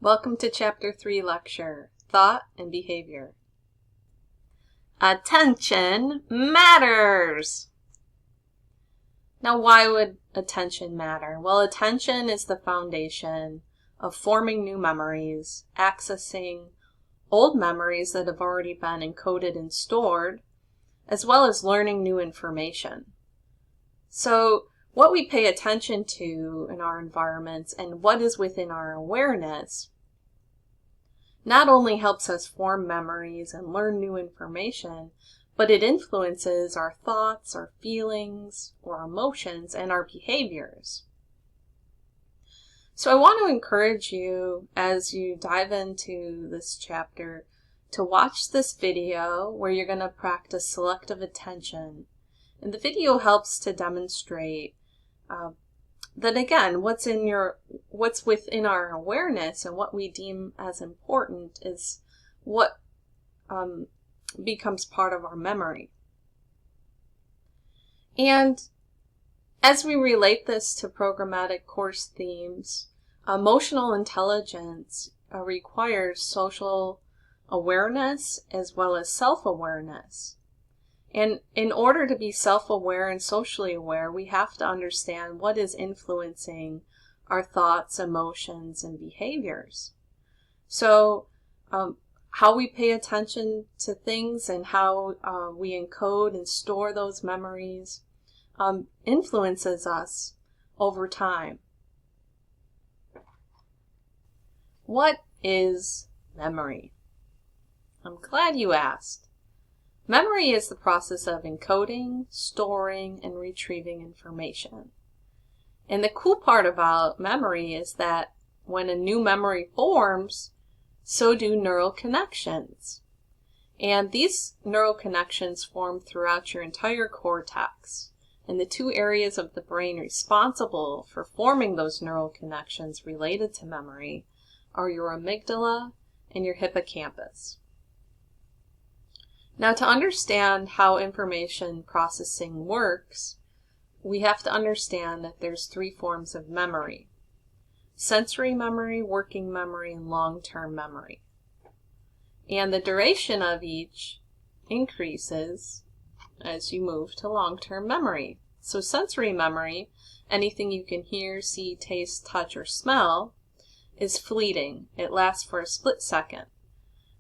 Welcome to Chapter 3 lecture, Thought and Behavior. Attention matters! Now, why would attention matter? Well, attention is the foundation of forming new memories, accessing old memories that have already been encoded and stored, as well as learning new information. So, what we pay attention to in our environments and what is within our awareness not only helps us form memories and learn new information, but it influences our thoughts, our feelings, or emotions, and our behaviors. So I want to encourage you as you dive into this chapter to watch this video where you're going to practice selective attention. And the video helps to demonstrate that again, what's within our awareness and what we deem as important is what becomes part of our memory. And as we relate this to programmatic course themes, emotional intelligence requires social awareness as well as self-awareness. And in order to be self-aware and socially aware, we have to understand what is influencing our thoughts, emotions, and behaviors. So, how we pay attention to things and how we encode and store those memories influences us over time. What is memory? I'm glad you asked. Memory is the process of encoding, storing, and retrieving information. And the cool part about memory is that when a new memory forms, so do neural connections. And these neural connections form throughout your entire cortex. And the two areas of the brain responsible for forming those neural connections related to memory are your amygdala and your hippocampus. Now, to understand how information processing works, we have to understand that there's three forms of memory: sensory memory, working memory, and long-term memory. And the duration of each increases as you move to long-term memory. So sensory memory, anything you can hear, see, taste, touch, or smell, is fleeting. It lasts for a split second.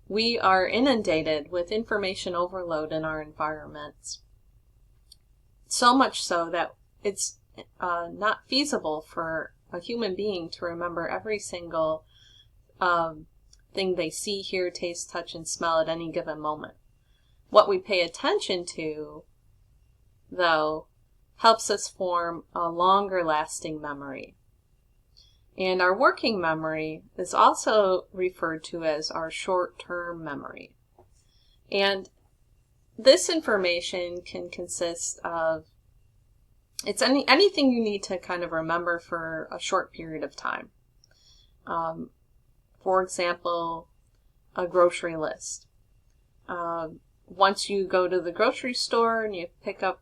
We are inundated with information overload in our environments, so much so that it's not feasible for a human being to remember every single thing they see, hear, taste, touch, and smell at any given moment. What we pay attention to, though, helps us form a longer lasting memory. And our working memory is also referred to as our short-term memory. And this information can consist of, it's anything you need to kind of remember for a short period of time. For example, a grocery list. Once you go to the grocery store and you pick up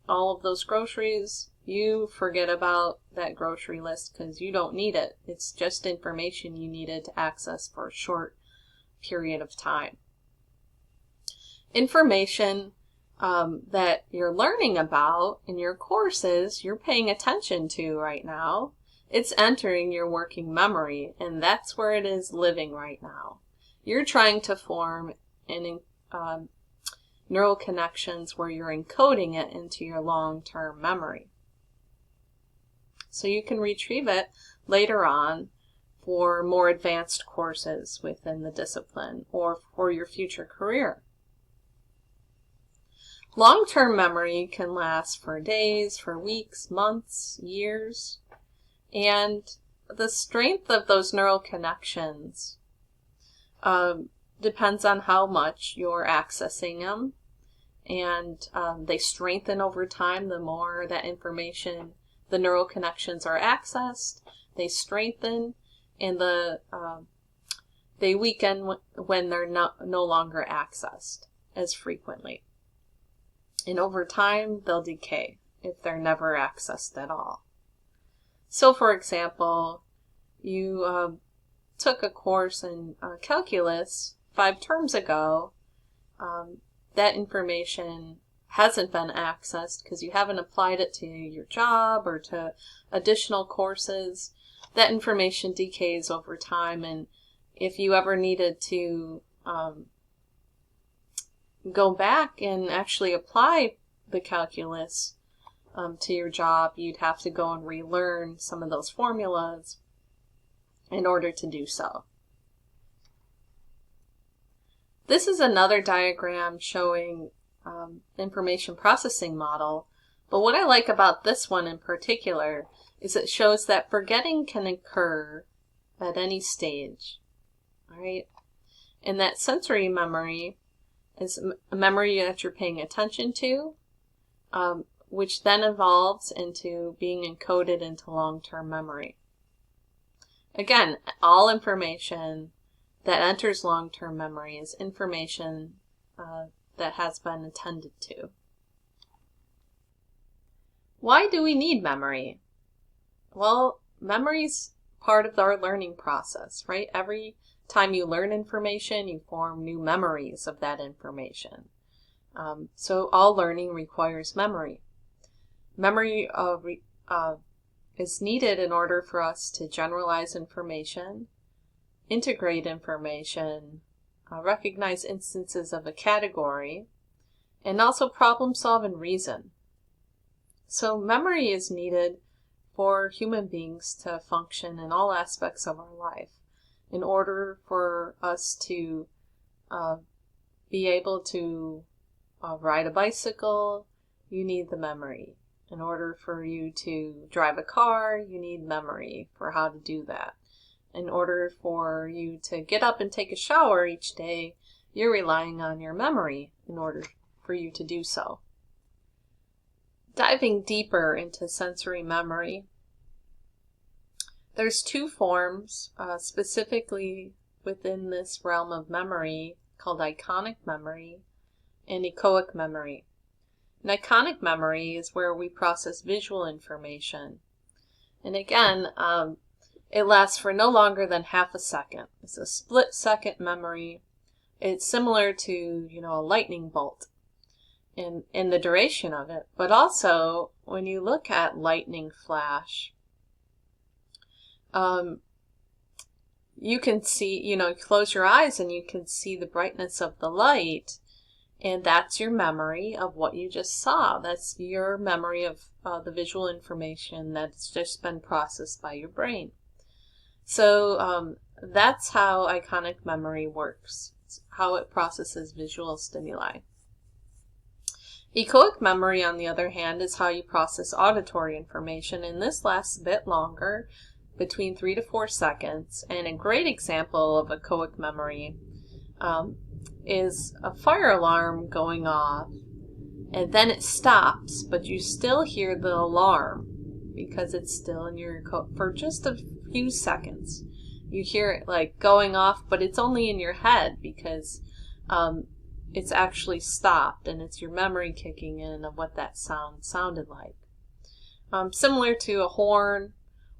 all of those groceries, you forget about that grocery list because you don't need it. It's just information you needed to access for a short period of time. Information that you're learning about in your courses, you're paying attention to right now. It's entering your working memory, and that's where it is living right now. You're trying to form neural connections where you're encoding it into your long-term memory. So you can retrieve it later on for more advanced courses within the discipline or for your future career. Long-term memory can last for days, for weeks, months, years, and the strength of those neural connections depends on how much you're accessing them, and they strengthen over time the more that information, the neural connections are accessed, they strengthen, and they weaken when they're no longer accessed as frequently. And over time, they'll decay if they're never accessed at all. So, for example, you took a course in calculus 5 terms ago, that information hasn't been accessed because you haven't applied it to your job or to additional courses. That information decays over time, and if you ever needed to go back and actually apply the calculus to your job, you'd have to go and relearn some of those formulas in order to do so. This is another diagram showing information processing model, but what I like about this one in particular is it shows that forgetting can occur at any stage, all right? And that sensory memory is a memory that you're paying attention to, which then evolves into being encoded into long-term memory. Again, all information that enters long-term memory is information that has been attended to. Why do we need memory? Well, memory's part of our learning process, right? Every time you learn information, you form new memories of that information. So all learning requires memory. Memory is needed in order for us to generalize information, integrate information, recognize instances of a category, and also problem solve and reason. So memory is needed for human beings to function in all aspects of our life. In order for us to be able to ride a bicycle, you need the memory. In order for you to drive a car, you need memory for how to do that. In order for you to get up and take a shower each day, you're relying on your memory in order for you to do so. Diving deeper into sensory memory, there's 2 forms specifically within this realm of memory called iconic memory and echoic memory. An iconic memory is where we process visual information. And again, it lasts for no longer than half a second. It's a split-second memory. It's similar to, a lightning bolt in the duration of it. But also, when you look at lightning flash, you can see, close your eyes and you can see the brightness of the light, and that's your memory of what you just saw. That's your memory of the visual information that's just been processed by your brain. So that's how iconic memory works. It's how it processes visual stimuli. Echoic memory, on the other hand, is how you process auditory information, and this lasts a bit longer, between 3 to 4 seconds. And a great example of echoic memory is a fire alarm going off, and then it stops, but you still hear the alarm because it's still in your for just a few seconds. You hear it like going off, but it's only in your head because it's actually stopped, and it's your memory kicking in of what that sound sounded like. Similar to a horn,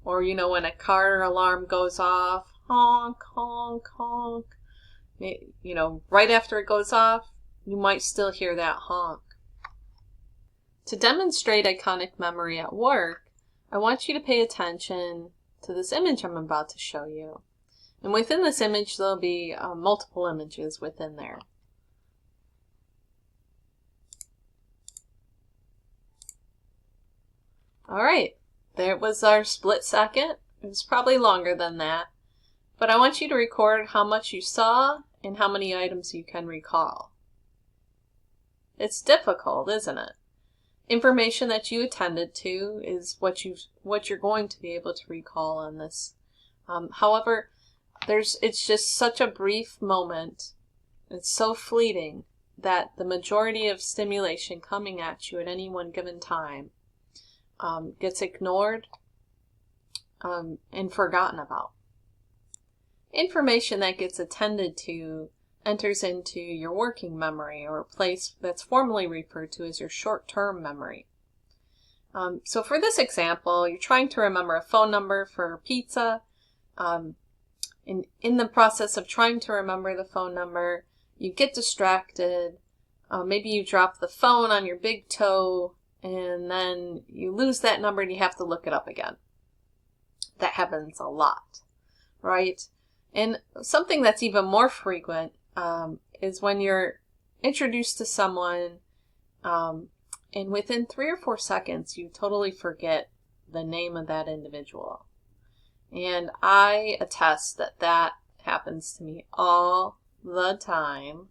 or when a car alarm goes off, honk, honk, honk. Right after it goes off, you might still hear that honk. To demonstrate iconic memory at work, I want you to pay attention to this image I'm about to show you. And within this image, there'll be multiple images within there. All right, there was our split second. It was probably longer than that. But I want you to record how much you saw and how many items you can recall. It's difficult, isn't it? Information that you attended to is what you're going to be able to recall on this. However, it's just such a brief moment. It's so fleeting that the majority of stimulation coming at you at any one given time gets ignored and forgotten about. Information that gets attended to enters into your working memory, or a place that's formally referred to as your short-term memory. So for this example, you're trying to remember a phone number for pizza. And in the process of trying to remember the phone number, you get distracted. Maybe you drop the phone on your big toe, and then you lose that number and you have to look it up again. That happens a lot, right? And something that's even more frequent is when you're introduced to someone, and within 3 or 4 seconds, you totally forget the name of that individual. And I attest that that happens to me all the time.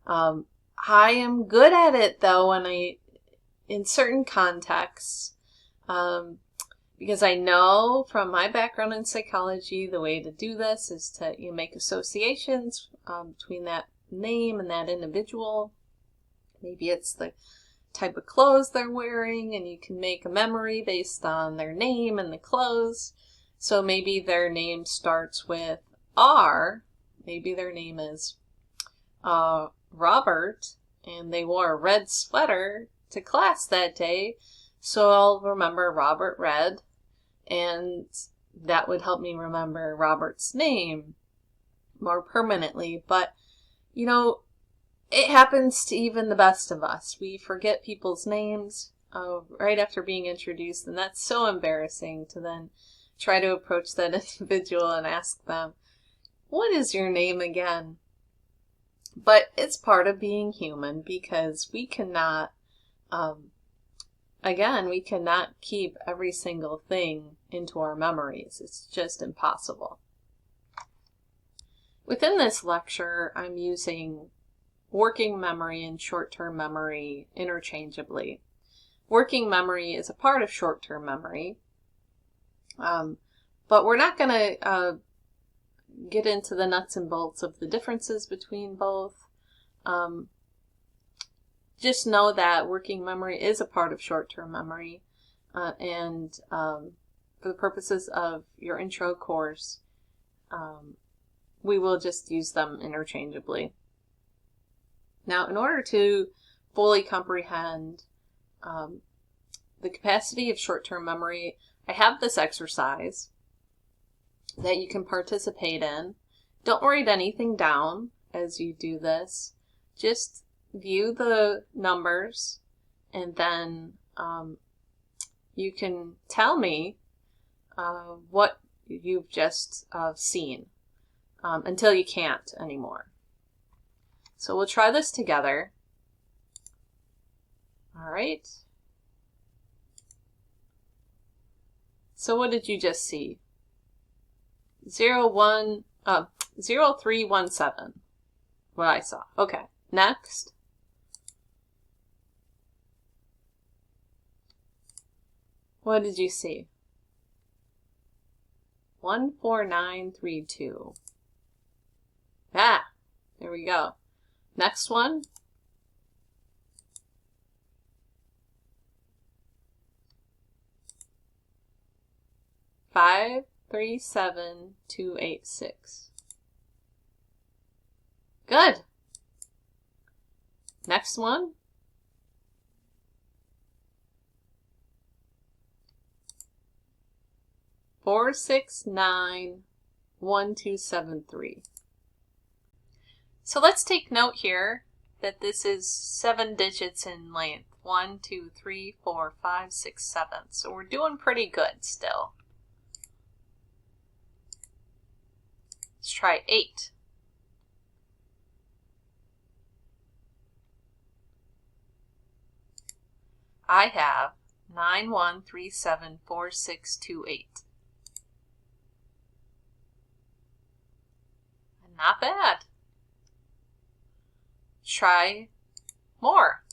I am good at it, though, in certain contexts, because I know from my background in psychology, the way to do this is to make associations between that name and that individual. Maybe it's the type of clothes they're wearing, and you can make a memory based on their name and the clothes. So maybe their name starts with R. Maybe their name is Robert, and they wore a red sweater to class that day. So I'll remember Robert Red, and that would help me remember Robert's name more permanently. But, it happens to even the best of us. We forget people's names right after being introduced, and that's so embarrassing to then try to approach that individual and ask them, "What is your name again?" But it's part of being human, because we cannot, we cannot keep every single thing into our memories. It's just impossible. Within this lecture, I'm using working memory and short-term memory interchangeably. Working memory is a part of short-term memory, but we're not going to get into the nuts and bolts of the differences between both. Just know that working memory is a part of short-term memory, and for the purposes of your intro course, we will just use them interchangeably. Now, in order to fully comprehend the capacity of short-term memory, I have this exercise that you can participate in. Don't write anything down as you do this. Just view the numbers, and then you can tell me what you've just seen until you can't anymore. So we'll try this together. All right. So what did you just see? 0317. What I saw. Okay. Next. What did you see? 14932. Ah, there we go. Next one. 537286. Good. Next one. 4691273. So let's take note here that this is 7 digits in length. 1, 2, 3, 4, 5, 6, 7. So we're doing pretty good still. Let's try 8. I have 91374628. Not bad. Try more.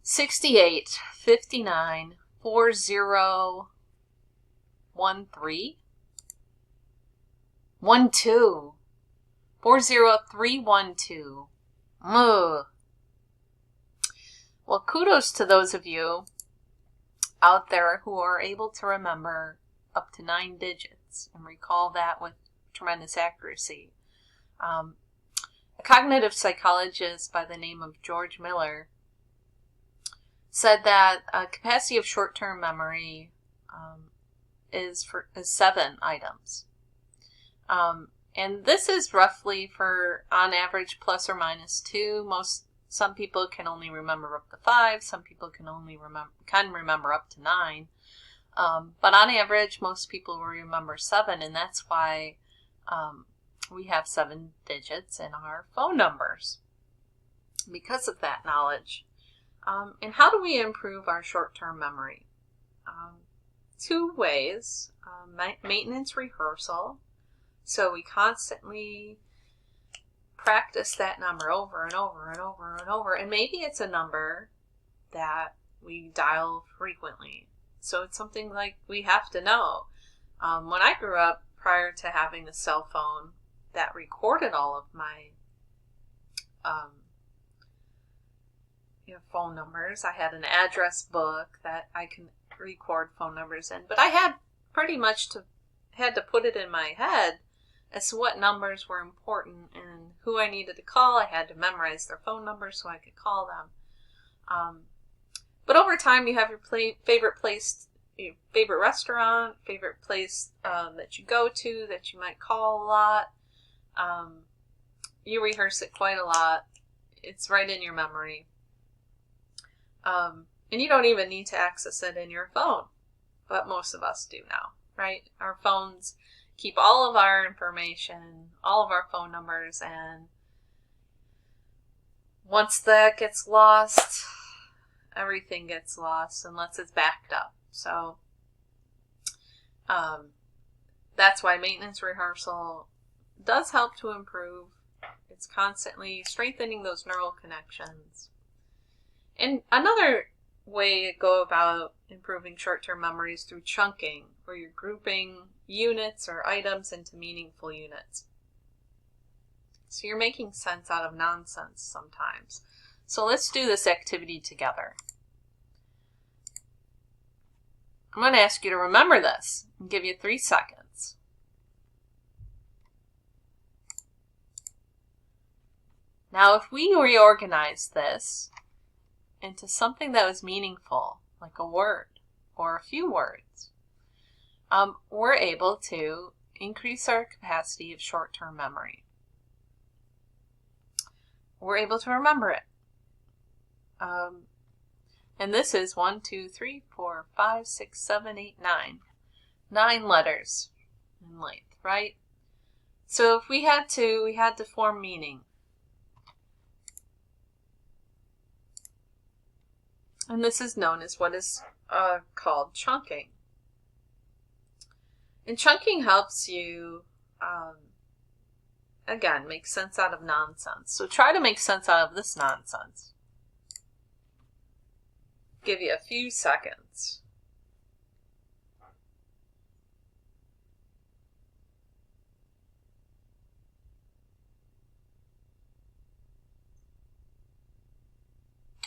$68, $59, 4013, 12, 40312. Ugh. Well, kudos to those of you out there who are able to remember up to 9 digits and recall that with tremendous accuracy. A cognitive psychologist by the name of George Miller said that capacity of short-term memory is 7 items. And this is roughly for, on average, plus or minus 2. Some people can only remember up to 5. Some people can remember up to 9. But on average, most people will remember 7, and that's why we have 7 digits in our phone numbers, because of that knowledge. And how do we improve our short-term memory? 2 ways. Maintenance rehearsal. So we constantly practice that number over and over and over and over. And maybe it's a number that we dial frequently. So it's something like we have to know. When I grew up, prior to having a cell phone that recorded all of my phone numbers, I had an address book that I can record phone numbers in. But I had pretty much had to put it in my head as to what numbers were important and who I needed to call. I had to memorize their phone numbers so I could call them. But over time, you have your favorite place, your favorite restaurant, favorite place that you go to, that you might call a lot. You rehearse it quite a lot. It's right in your memory. And you don't even need to access it in your phone, but most of us do now, right? Our phones keep all of our information, all of our phone numbers, and once that gets lost, everything gets lost unless it's backed up. So that's why maintenance rehearsal does help to improve. It's constantly strengthening those neural connections. And another way to go about improving short-term memory is through chunking, where you're grouping units or items into meaningful units. So you're making sense out of nonsense sometimes. So let's do this activity together. I'm going to ask you to remember this and give you 3 seconds. Now, if we reorganize this into something that was meaningful, like a word or a few words, we're able to increase our capacity of short-term memory. We're able to remember it. And this is 1, 2, 3, 4, 5, 6, 7, 8, 9. 9 letters in length, right? So if we had to form meaning. And this is known as what is called chunking. And chunking helps you, again, make sense out of nonsense. So try to make sense out of this nonsense. Give you a few seconds.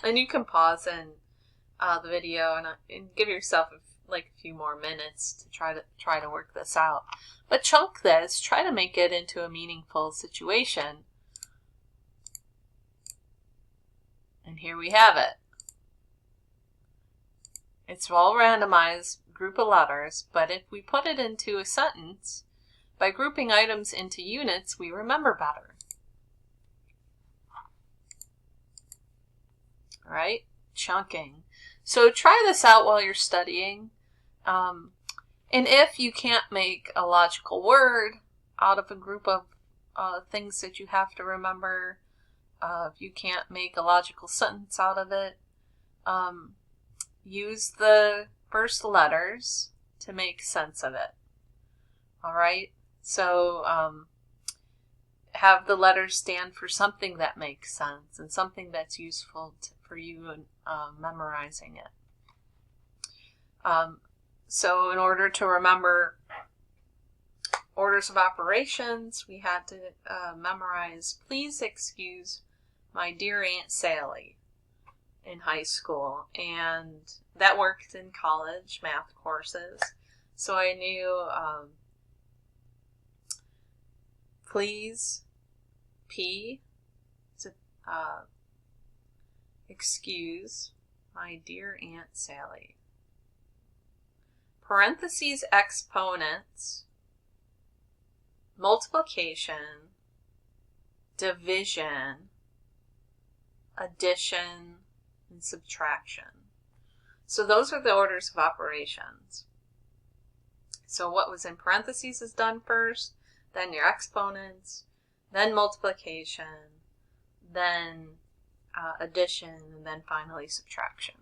And you can pause the video and give yourself a few more minutes to try to work this out. But chunk this, try to make it into a meaningful situation. And here we have it. It's all randomized group of letters, but if we put it into a sentence, by grouping items into units, we remember better. All right? Chunking. So try this out while you're studying. And if you can't make a logical word out of a group of things that you have to remember, if you can't make a logical sentence out of it, use the first letters to make sense of it. All right? So have the letters stand for something that makes sense and something that's useful for you in memorizing it. So in order to remember orders of operations, we had to memorize, "Please excuse my dear Aunt Sally," in high school. And that worked in college math courses. So I knew please, P, to excuse my dear Aunt Sally. Parentheses exponents, multiplication, division, addition, and subtraction. So those are the orders of operations. So what was in parentheses is done first, then your exponents, then multiplication, then addition, and then finally subtraction.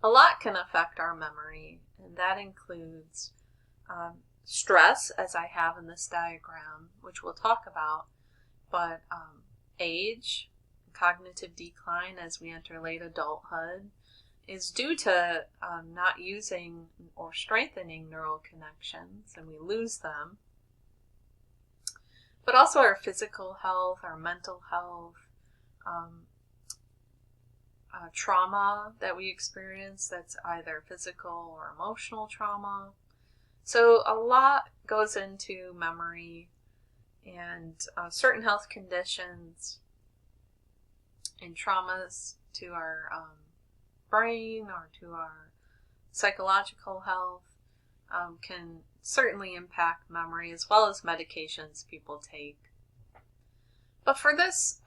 A lot can affect our memory, and that includes stress, as I have in this diagram, which we'll talk about, but age, cognitive decline as we enter late adulthood, is due to not using or strengthening neural connections, and we lose them. But also our physical health, our mental health, trauma that we experience that's either physical or emotional trauma. So a lot goes into memory, and certain health conditions and traumas to our brain or to our psychological health can certainly impact memory, as well as medications people take. But for this,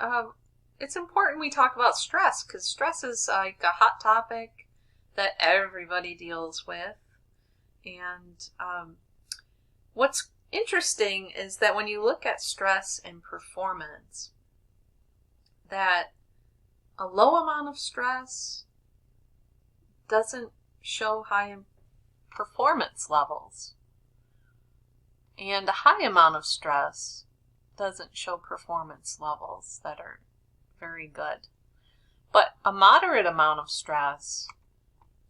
it's important we talk about stress, because stress is like a hot topic that everybody deals with. And what's interesting is that when you look at stress and performance, that a low amount of stress doesn't show high performance levels, and a high amount of stress doesn't show performance levels that are very good. But a moderate amount of stress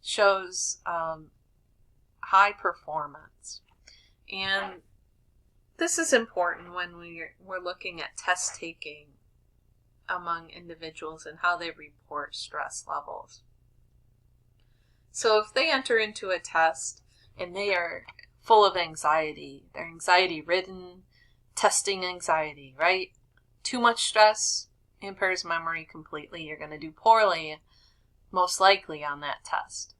shows high performance. And this is important when we're looking at test taking among individuals and how they report stress levels. So if they enter into a test and they are full of anxiety, they're anxiety-ridden, testing anxiety, right? Too much stress impairs memory completely. You're going to do poorly, most likely, on that test.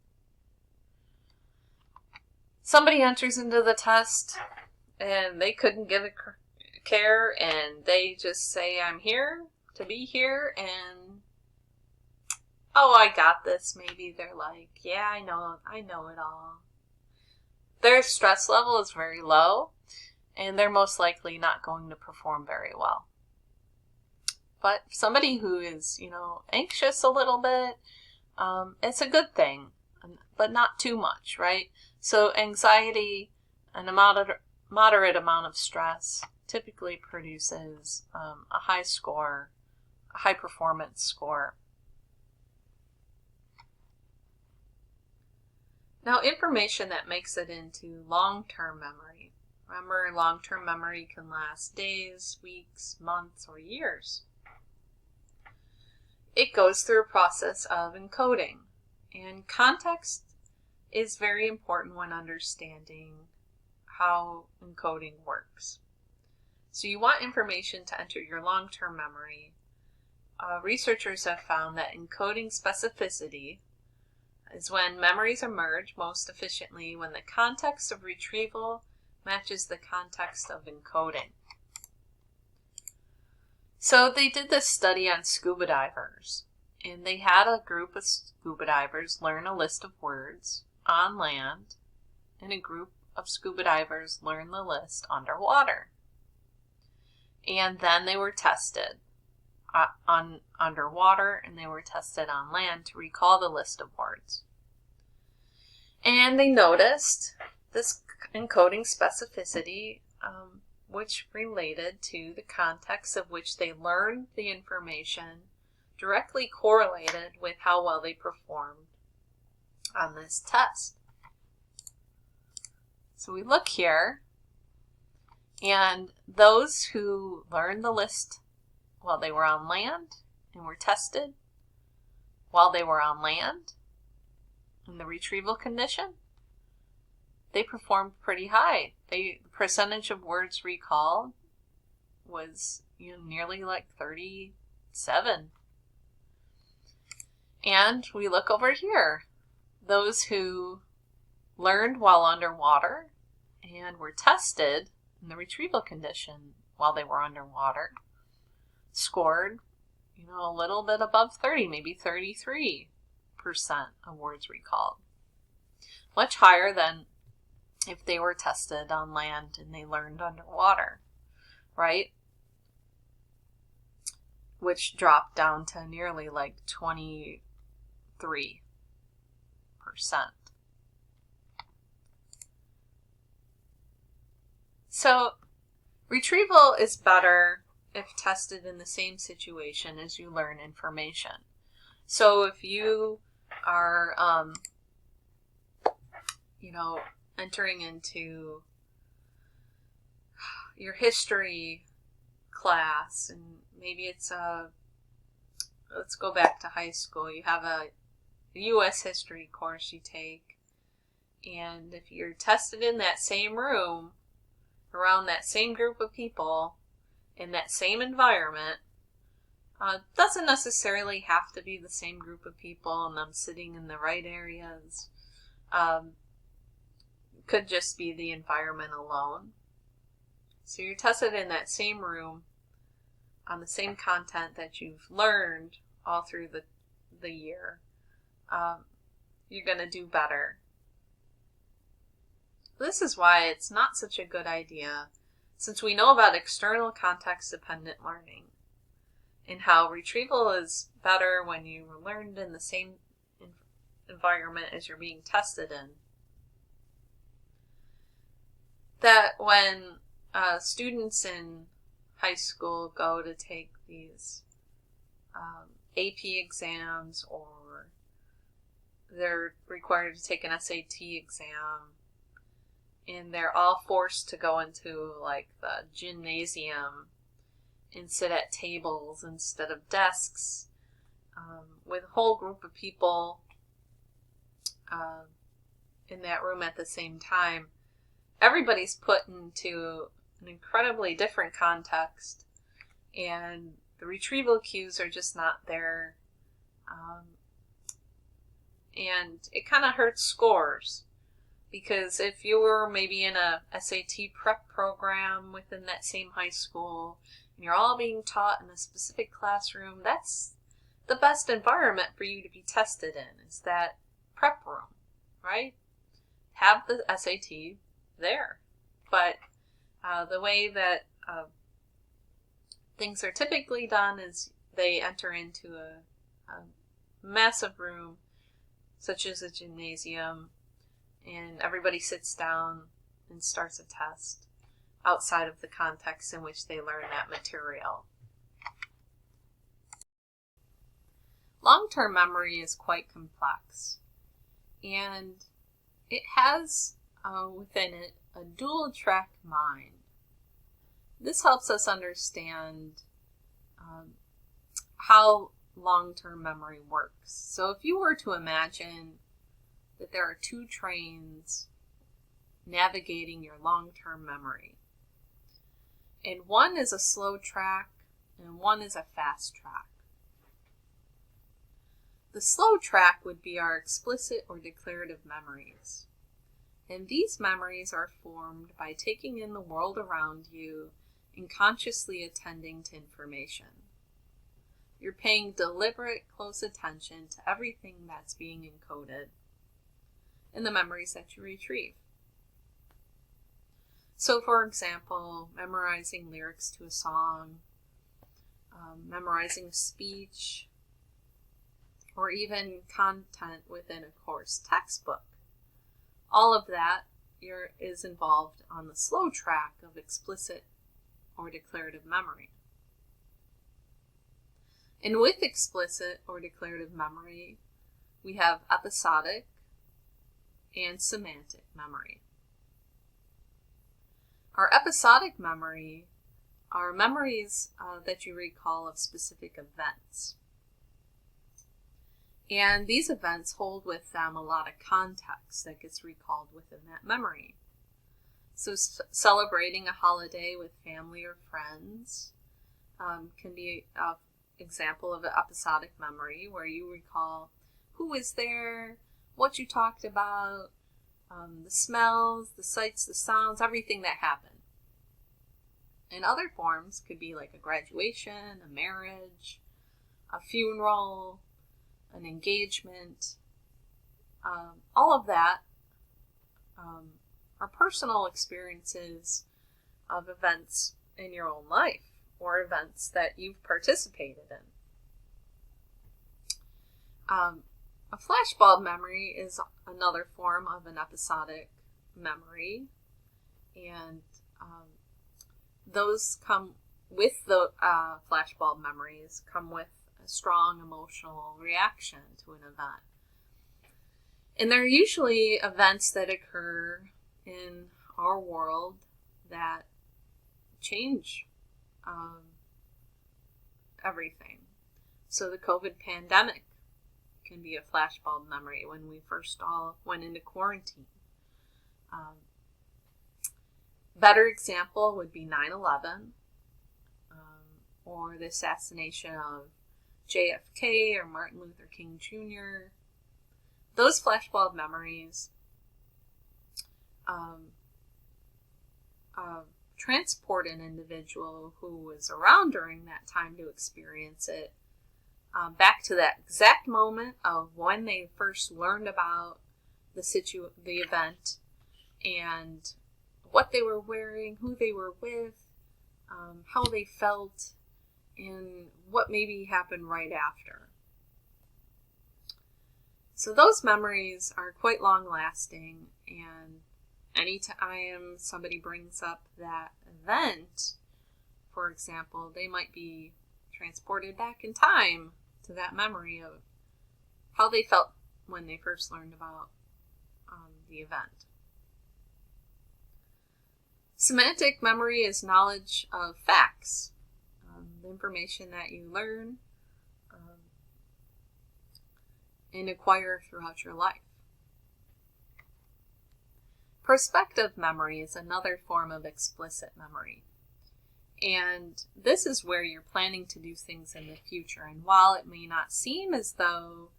Somebody enters into the test and they couldn't give it care, and they just say, I'm here to be here, and oh, I got this. Maybe they're like, yeah, I know it all. Their stress level is very low, and they're most likely not going to perform very well. But somebody who is, anxious a little bit, it's a good thing, but not too much, right? So anxiety and a moderate amount of stress typically produces a high score, a high performance score. Now, information that makes it into long-term memory. Remember, long-term memory can last days, weeks, months, or years. It goes through a process of encoding, and context is very important when understanding how encoding works. So you want information to enter your long-term memory. Researchers have found that encoding specificity is when memories emerge most efficiently when the context of retrieval matches the context of encoding. So they did this study on scuba divers, and they had a group of scuba divers learn a list of words on land, and a group of scuba divers learn the list underwater. And then they were tested underwater, and they were tested on land to recall the list of words. And they noticed this encoding specificity, which related to the context of which they learned the information, directly correlated with how well they performed on this test. So we look here, and those who learned the list while they were on land and were tested while they were on land in the retrieval condition, they performed pretty high. The percentage of words recalled was nearly like 37. And we look over here. Those who learned while underwater and were tested in the retrieval condition while they were underwater scored, a little bit above 30, maybe 33% of words recalled. Much higher than if they were tested on land and they learned underwater, right? Which dropped down to nearly like 23%. So retrieval is better if tested in the same situation as you learn information. So if you are, entering into your history class, and maybe it's let's go back to high school. You have a U.S. history course you take, and if you're tested in that same room, around that same group of people, in that same environment, doesn't necessarily have to be the same group of people and them sitting in the right areas. Could just be the environment alone. So you're tested in that same room on the same content that you've learned all through the year. You're going to do better. This is why it's not such a good idea, since we know about external context-dependent learning and how retrieval is better when you learned in the same environment as you're being tested in. That when students in high school go to take these AP exams, or they're required to take an SAT exam, and they're all forced to go into like the gymnasium and sit at tables instead of desks, with a whole group of people in that room at the same time. Everybody's put into an incredibly different context, and the retrieval cues are just not there. And it kind of hurts scores, because if you were maybe in a SAT prep program within that same high school, and you're all being taught in a specific classroom, that's the best environment for you to be tested in, is that prep room, right? Have the SAT there. But the way that things are typically done is they enter into a massive room, such as a gymnasium, and everybody sits down and starts a test outside of the context in which they learn that material. Long-term memory is quite complex, and it has within it a dual-track mind. This helps us understand how long-term memory works. So if you were to imagine that there are two trains navigating your long-term memory, and one is a slow track and one is a fast track. The slow track would be our explicit or declarative memories. And these memories are formed by taking in the world around you and consciously attending to information. You're paying deliberate, close attention to everything that's being encoded in the memories that you retrieve. So, for example, memorizing lyrics to a song, memorizing a speech, or even content within a course textbook. All of that is involved on the slow track of explicit or declarative memory. And with explicit or declarative memory, we have episodic and semantic memory. Our episodic memory are memories that you recall of specific events. And these events hold with them a lot of context that gets recalled within that memory. So celebrating a holiday with family or friends can be example of an episodic memory where you recall who was there, what you talked about, the smells, the sights, the sounds, everything that happened. And other forms could be like a graduation, a marriage, a funeral, an engagement. All of that are personal experiences of events in your own life or events that you've participated in. A flashbulb memory is another form of an episodic memory, and those come with the flashbulb memories come with a strong emotional reaction to an event. And they're usually events that occur in our world that change everything. So the COVID pandemic can be a flashbulb memory when we first all went into quarantine. Better example would be 9/11 or the assassination of JFK or Martin Luther King Jr. Those flashbulb memories transport an individual who was around during that time to experience it back to that exact moment of when they first learned about the event and what they were wearing, who they were with, how they felt, and what maybe happened right after. So those memories are quite long-lasting, and anytime somebody brings up that event, for example, they might be transported back in time to that memory of how they felt when they first learned about the event. Semantic memory is knowledge of facts, the information that you learn and acquire throughout your life. Prospective memory is another form of explicit memory. And this is where you're planning to do things in the future. And while it may not seem as though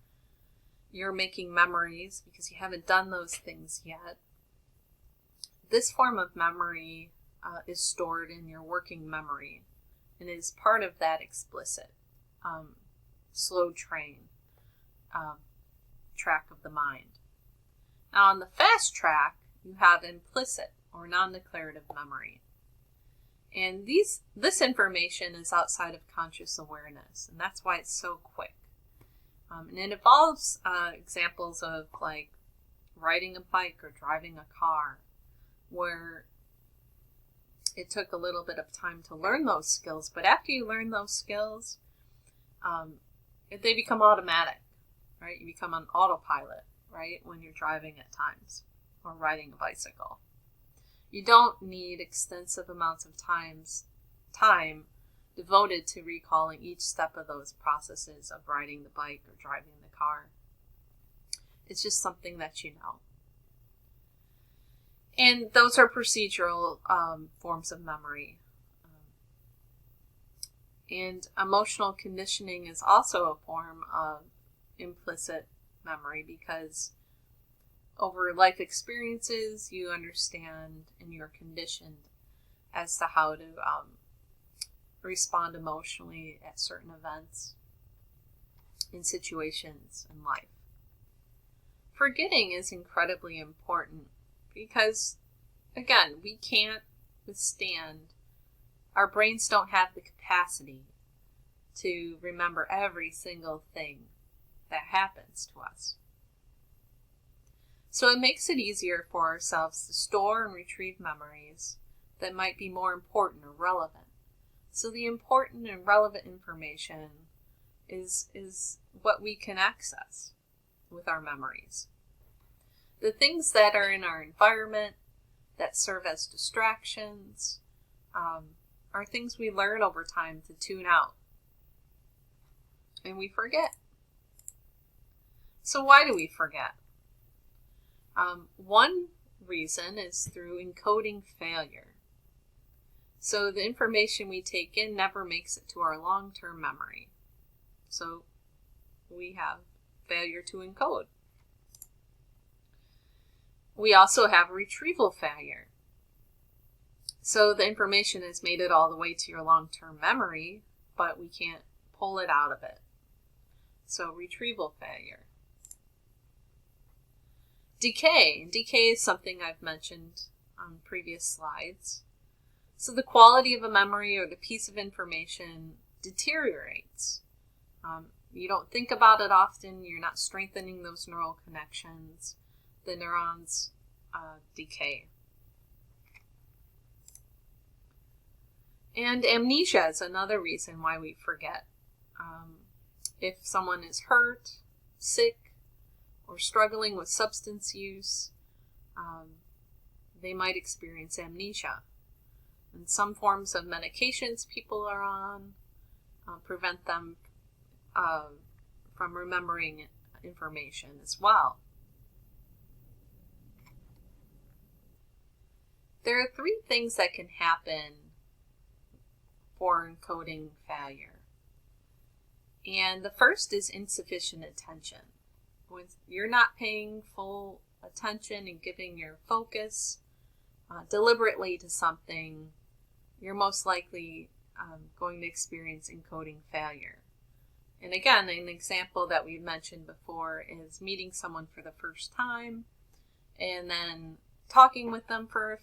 you're making memories because you haven't done those things yet, this form of memory is stored in your working memory and is part of that explicit slow train track of the mind. Now on the fast track, you have implicit or non-declarative memory. And this information is outside of conscious awareness, and that's why it's so quick. And it involves examples of like riding a bike or driving a car, where it took a little bit of time to learn those skills, but after you learn those skills, they become automatic, right? You become an autopilot, right, when you're driving at times or riding a bicycle. You don't need extensive amounts of time devoted to recalling each step of those processes of riding the bike or driving the car. It's just something that you know. And those are procedural forms of memory. And emotional conditioning is also a form of implicit memory, because over life experiences, you understand and you're conditioned as to how to respond emotionally at certain events in situations in life. Forgetting is incredibly important because, again, we can't withstand, our brains don't have the capacity to remember every single thing that happens to us. So it makes it easier for ourselves to store and retrieve memories that might be more important or relevant. So the important and relevant information is what we can access with our memories. The things that are in our environment that serve as distractions are things we learn over time to tune out. And we forget. So why do we forget? One reason is through encoding failure. So the information we take in never makes it to our long-term memory. So we have failure to encode. We also have retrieval failure. So the information has made it all the way to your long-term memory, but we can't pull it out of it. So retrieval failure. Decay. Decay is something I've mentioned on previous slides. So the quality of a memory or the piece of information deteriorates. You don't think about it often. You're not strengthening those neural connections. The neurons decay. And amnesia is another reason why we forget. If someone is hurt, sick, or struggling with substance use, they might experience amnesia. And some forms of medications people are on prevent them from remembering information as well. There are 3 things that can happen for encoding failure. And the first is insufficient attention. When you're not paying full attention and giving your focus deliberately to something, you're most likely going to experience encoding failure. And again, an example that we've mentioned before is meeting someone for the first time and then talking with them for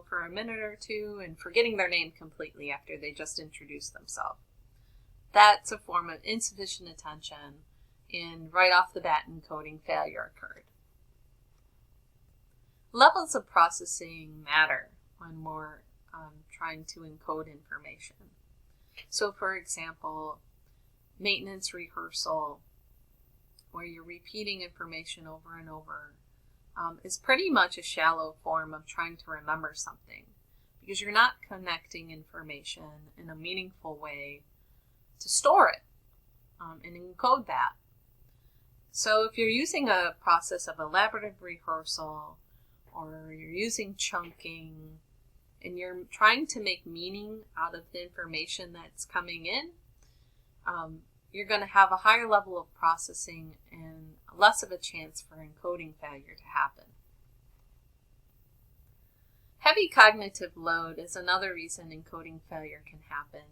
for a minute or two and forgetting their name completely after they just introduced themselves. That's a form of insufficient attention, and right off the bat, encoding failure occurred. Levels of processing matter when we're trying to encode information. So, for example, maintenance rehearsal, where you're repeating information over and over, is pretty much a shallow form of trying to remember something, because you're not connecting information in a meaningful way to store it and encode that. So if you're using a process of elaborative rehearsal, or you're using chunking, and you're trying to make meaning out of the information that's coming in, you're going to have a higher level of processing and less of a chance for encoding failure to happen. Heavy cognitive load is another reason encoding failure can happen.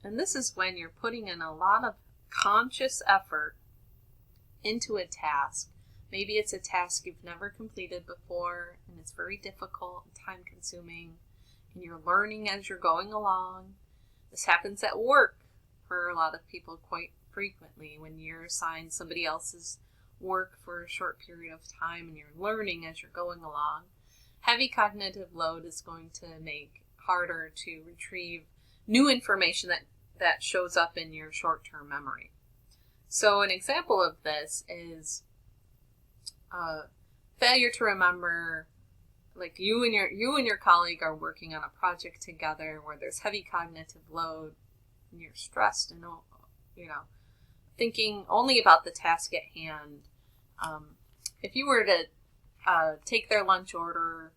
And this is when you're putting in a lot of conscious effort into a task. Maybe it's a task you've never completed before, and it's very difficult and time-consuming, and you're learning as you're going along. This happens at work for a lot of people quite frequently, when you're assigned somebody else's work for a short period of time and you're learning as you're going along. Heavy cognitive load is going to make harder to retrieve new information that shows up in your short-term memory. So an example of this is failure to remember, like you and your colleague are working on a project together where there's heavy cognitive load and you're stressed and thinking only about the task at hand. If you were to take their lunch order,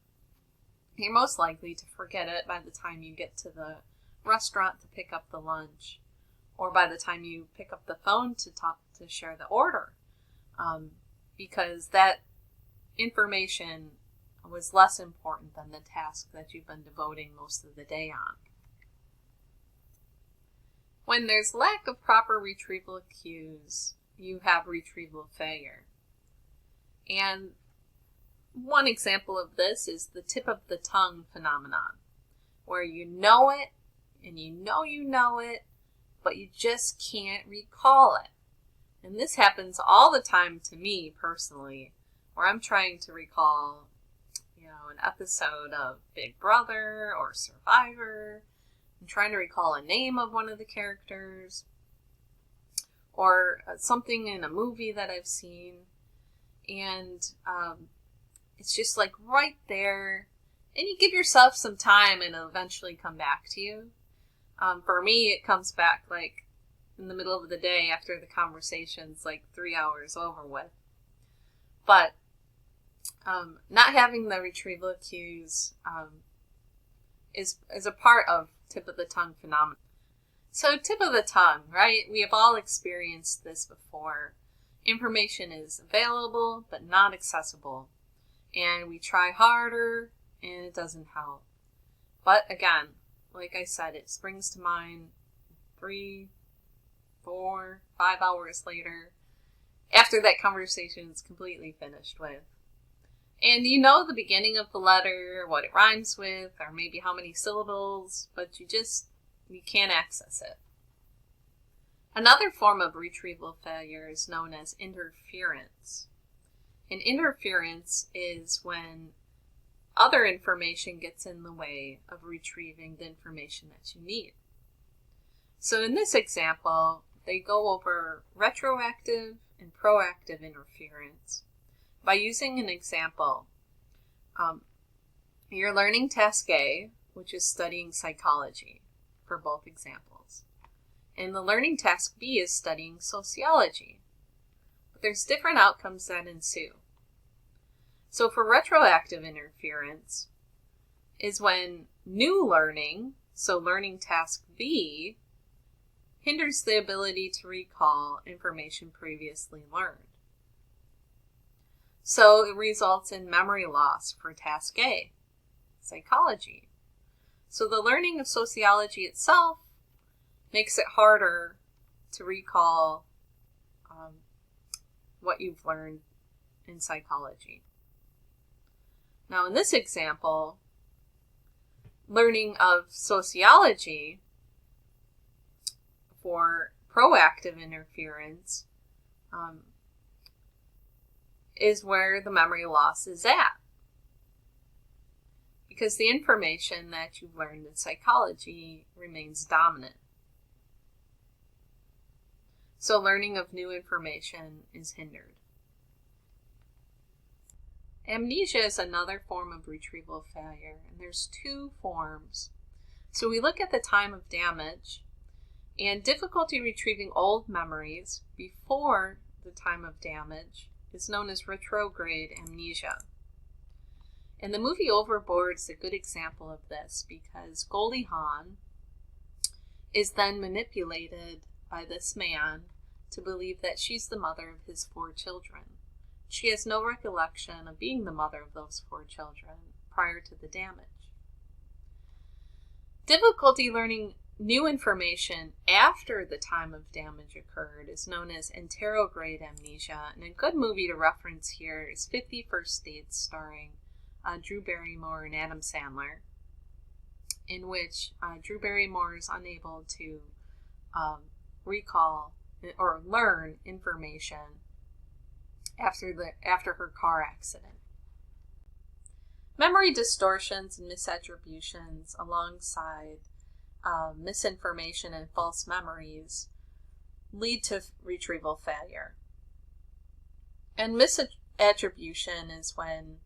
you're most likely to forget it by the time you get to the restaurant to pick up the lunch, or by the time you pick up the phone to share the order, because that information was less important than the task that you've been devoting most of the day on. When there's lack of proper retrieval cues, you have retrieval failure. And one example of this is the tip of the tongue phenomenon, where you know it, and you know it, but you just can't recall it. And this happens all the time to me personally, where I'm trying to recall, an episode of Big Brother or Survivor. I'm trying to recall a name of one of the characters, or something in a movie that I've seen, and it's just like right there, and you give yourself some time and it'll eventually come back to you. For me, it comes back like in the middle of the day after the conversation's like 3 hours over with. But not having the retrieval cues is a part of tip of the tongue phenomenon. So tip of the tongue, right? We have all experienced this before. Information is available but not accessible. And we try harder and it doesn't help. But again, like I said, it springs to mind 3, 4, 5 hours later after that conversation is completely finished with. And you know the beginning of the letter, what it rhymes with, or maybe how many syllables, but you can't access it. Another form of retrieval failure is known as interference. And interference is when other information gets in the way of retrieving the information that you need. So in this example, they go over retroactive and proactive interference. By using an example, you're learning task A, which is studying psychology for both examples. And the learning task B is studying sociology. But there's different outcomes that ensue. So for retroactive interference is when new learning, so learning task B, hinders the ability to recall information previously learned. So it results in memory loss for task A, psychology. So the learning of sociology itself makes it harder to recall what you've learned in psychology. Now in this example, learning of sociology for proactive interference is where the memory loss is at. Because the information that you've learned in psychology remains dominant. So learning of new information is hindered. Amnesia is another form of retrieval failure, and there's 2 forms. So we look at the time of damage, and difficulty retrieving old memories before the time of damage is known as retrograde amnesia. And the movie Overboard is a good example of this because Goldie Hawn is then manipulated by this man to believe that she's the mother of his 4 children. She has no recollection of being the mother of those 4 children prior to the damage. Difficulty learning new information after the time of damage occurred is known as anterograde amnesia, and a good movie to reference here is 50 First Dates starring Drew Barrymore and Adam Sandler, in which Drew Barrymore is unable to recall or learn information after her car accident. Memory distortions and misattributions alongside misinformation and false memories lead to retrieval failure. And misattribution is when,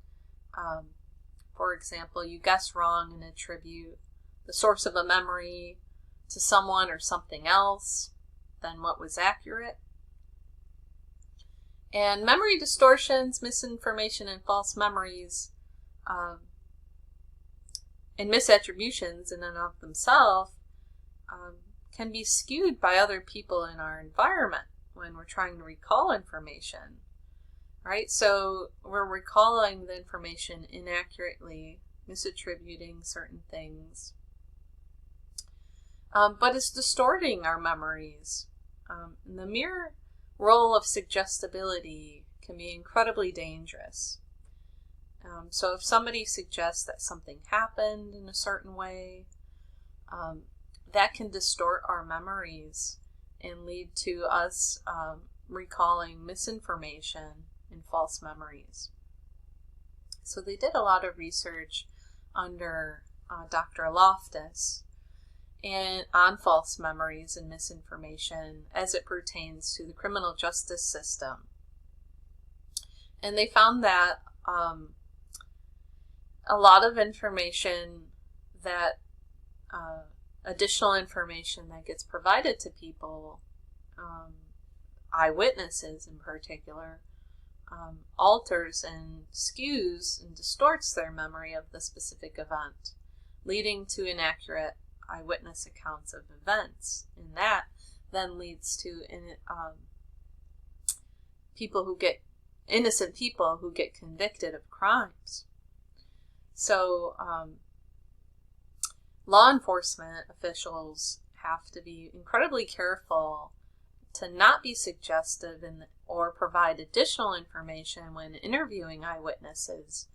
for example, you guess wrong and attribute the source of a memory to someone or something else than what was accurate. And memory distortions, misinformation, and false memories and misattributions in and of themselves can be skewed by other people in our environment when we're trying to recall information, right? So we're recalling the information inaccurately, misattributing certain things, but it's distorting our memories. And the mere role of suggestibility can be incredibly dangerous. So if somebody suggests that something happened in a certain way, that can distort our memories and lead to us recalling misinformation and false memories. So they did a lot of research under Dr. Loftus and on false memories and misinformation as it pertains to the criminal justice system. And they found that a lot of information that additional information that gets provided to people, eyewitnesses in particular, alters and skews and distorts their memory of the specific event, leading to inaccurate eyewitness accounts of events, and that then leads to innocent people who get convicted of crimes. So law enforcement officials have to be incredibly careful to not be suggestive or provide additional information when interviewing eyewitnesses,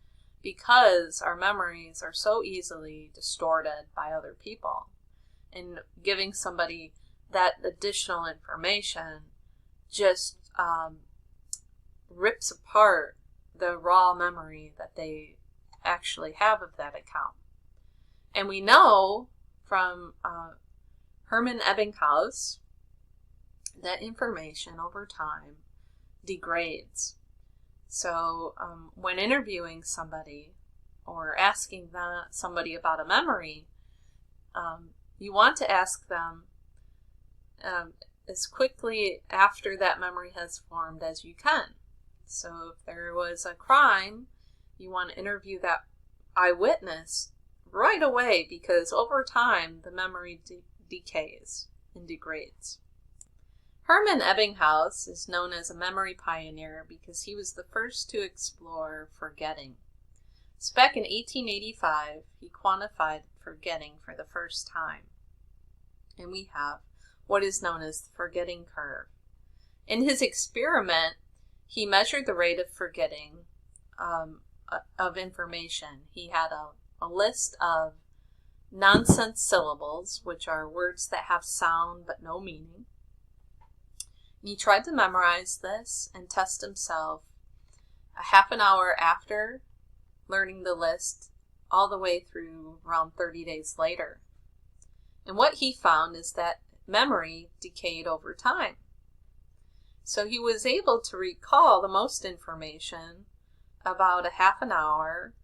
because our memories are so easily distorted by other people. And giving somebody that additional information just rips apart the raw memory that they actually have of that account. And we know from Hermann Ebbinghaus that information over time degrades. So when interviewing somebody or asking somebody about a memory, you want to ask them as quickly after that memory has formed as you can. So if there was a crime, you want to interview that eyewitness right away, because over time the memory decays and degrades. Hermann Ebbinghaus is known as a memory pioneer because he was the first to explore forgetting. So back in 1885, he quantified forgetting for the first time. And we have what is known as the forgetting curve. In his experiment, he measured the rate of forgetting of information. He had a list of nonsense syllables, which are words that have sound but no meaning. He tried to memorize this and test himself a half an hour after learning the list all the way through around 30 days later. And what he found is that memory decayed over time. So he was able to recall the most information about a half an hour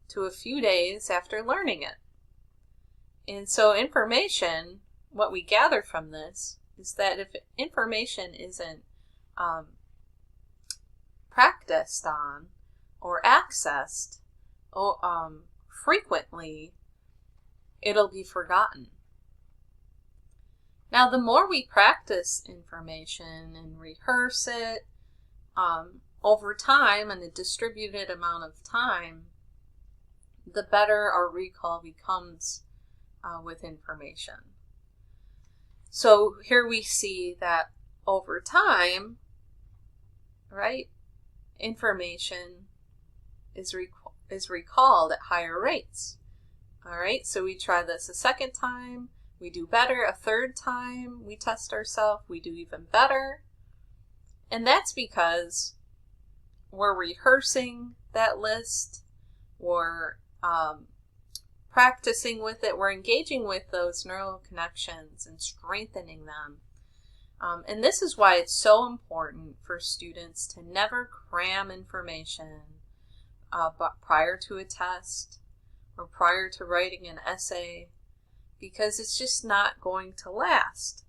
to a few days after learning it. And so information, what we gather from this, is that if information isn't practiced on or accessed frequently, it'll be forgotten. Now, the more we practice information and rehearse it over time and a distributed amount of time, the better our recall becomes with information. So here we see that over time, right, information is recalled at higher rates. All right, so we try this a second time, we do better. A third time, we test ourselves, we do even better. And that's because we're rehearsing that list, we're practicing with it, we're engaging with those neural connections and strengthening them. And this is why it's so important for students to never cram information prior to a test or prior to writing an essay, because it's just not going to last.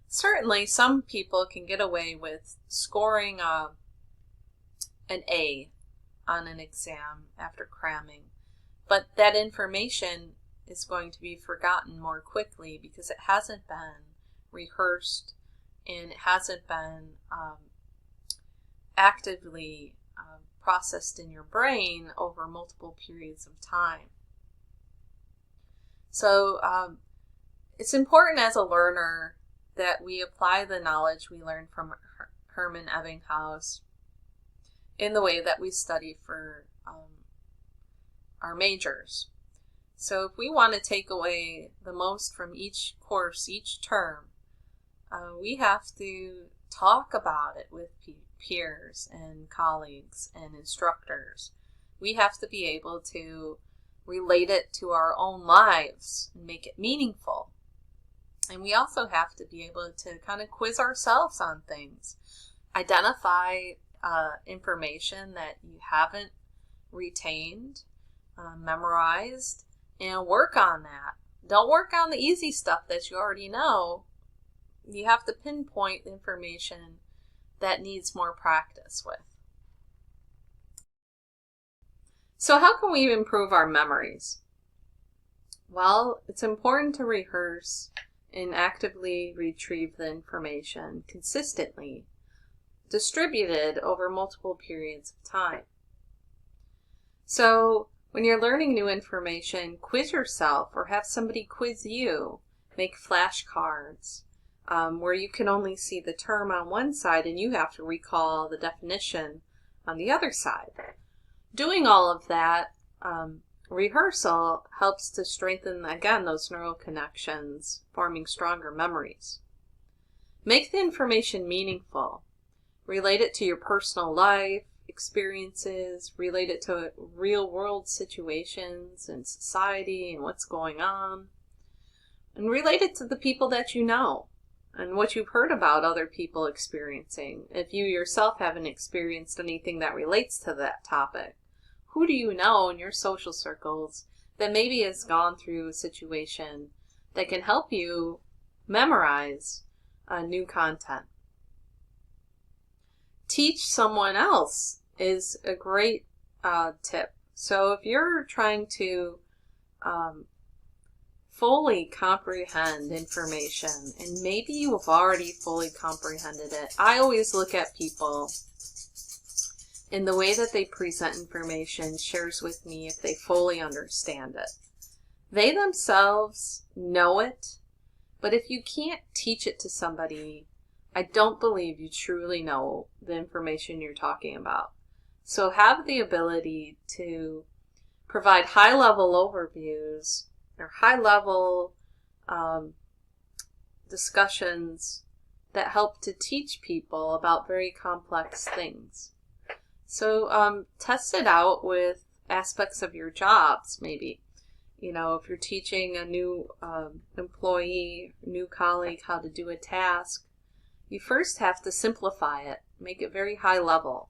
Certainly some people can get away with scoring an A on an exam after cramming, but that information is going to be forgotten more quickly because it hasn't been rehearsed and it hasn't been actively processed in your brain over multiple periods of time. So it's important as a learner that we apply the knowledge we learned from Hermann Ebbinghaus in the way that we study for our majors. So if we want to take away the most from each course, each term, we have to talk about it with peers and colleagues and instructors. We have to be able to relate it to our own lives and make it meaningful. And we also have to be able to kind of quiz ourselves on things. Identify information that you haven't retained, memorized, and work on that. Don't work on the easy stuff that you already know. You have to pinpoint the information that needs more practice with. So how can we improve our memories? Well, it's important to rehearse and actively retrieve the information consistently, distributed over multiple periods of time. So, when you're learning new information, quiz yourself or have somebody quiz you. Make flashcards where you can only see the term on one side and you have to recall the definition on the other side. Doing all of that rehearsal helps to strengthen, again, those neural connections, forming stronger memories. Make the information meaningful. Relate it to your personal life, experiences, relate it to real world situations and society and what's going on. And relate it to the people that you know and what you've heard about other people experiencing. If you yourself haven't experienced anything that relates to that topic, who do you know in your social circles that maybe has gone through a situation that can help you memorize new content? Teach someone else is a great tip. So if you're trying to fully comprehend information, and maybe you have already fully comprehended it, I always look at people in the way that they present information shares with me if they fully understand it. They themselves know it, but if you can't teach it to somebody, I don't believe you truly know the information you're talking about. So have the ability to provide high-level overviews or high-level discussions that help to teach people about very complex things. So test it out with aspects of your jobs, maybe. You know, if you're teaching a new employee, new colleague how to do a task, you first have to simplify it, make it very high level,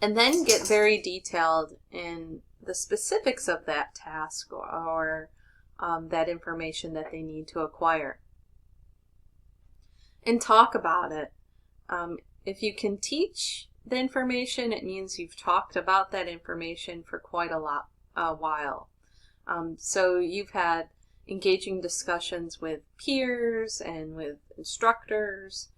and then get very detailed in the specifics of that task or that information that they need to acquire. And talk about it. If you can teach the information, it means you've talked about that information for quite a while. So you've had engaging discussions with peers and with instructors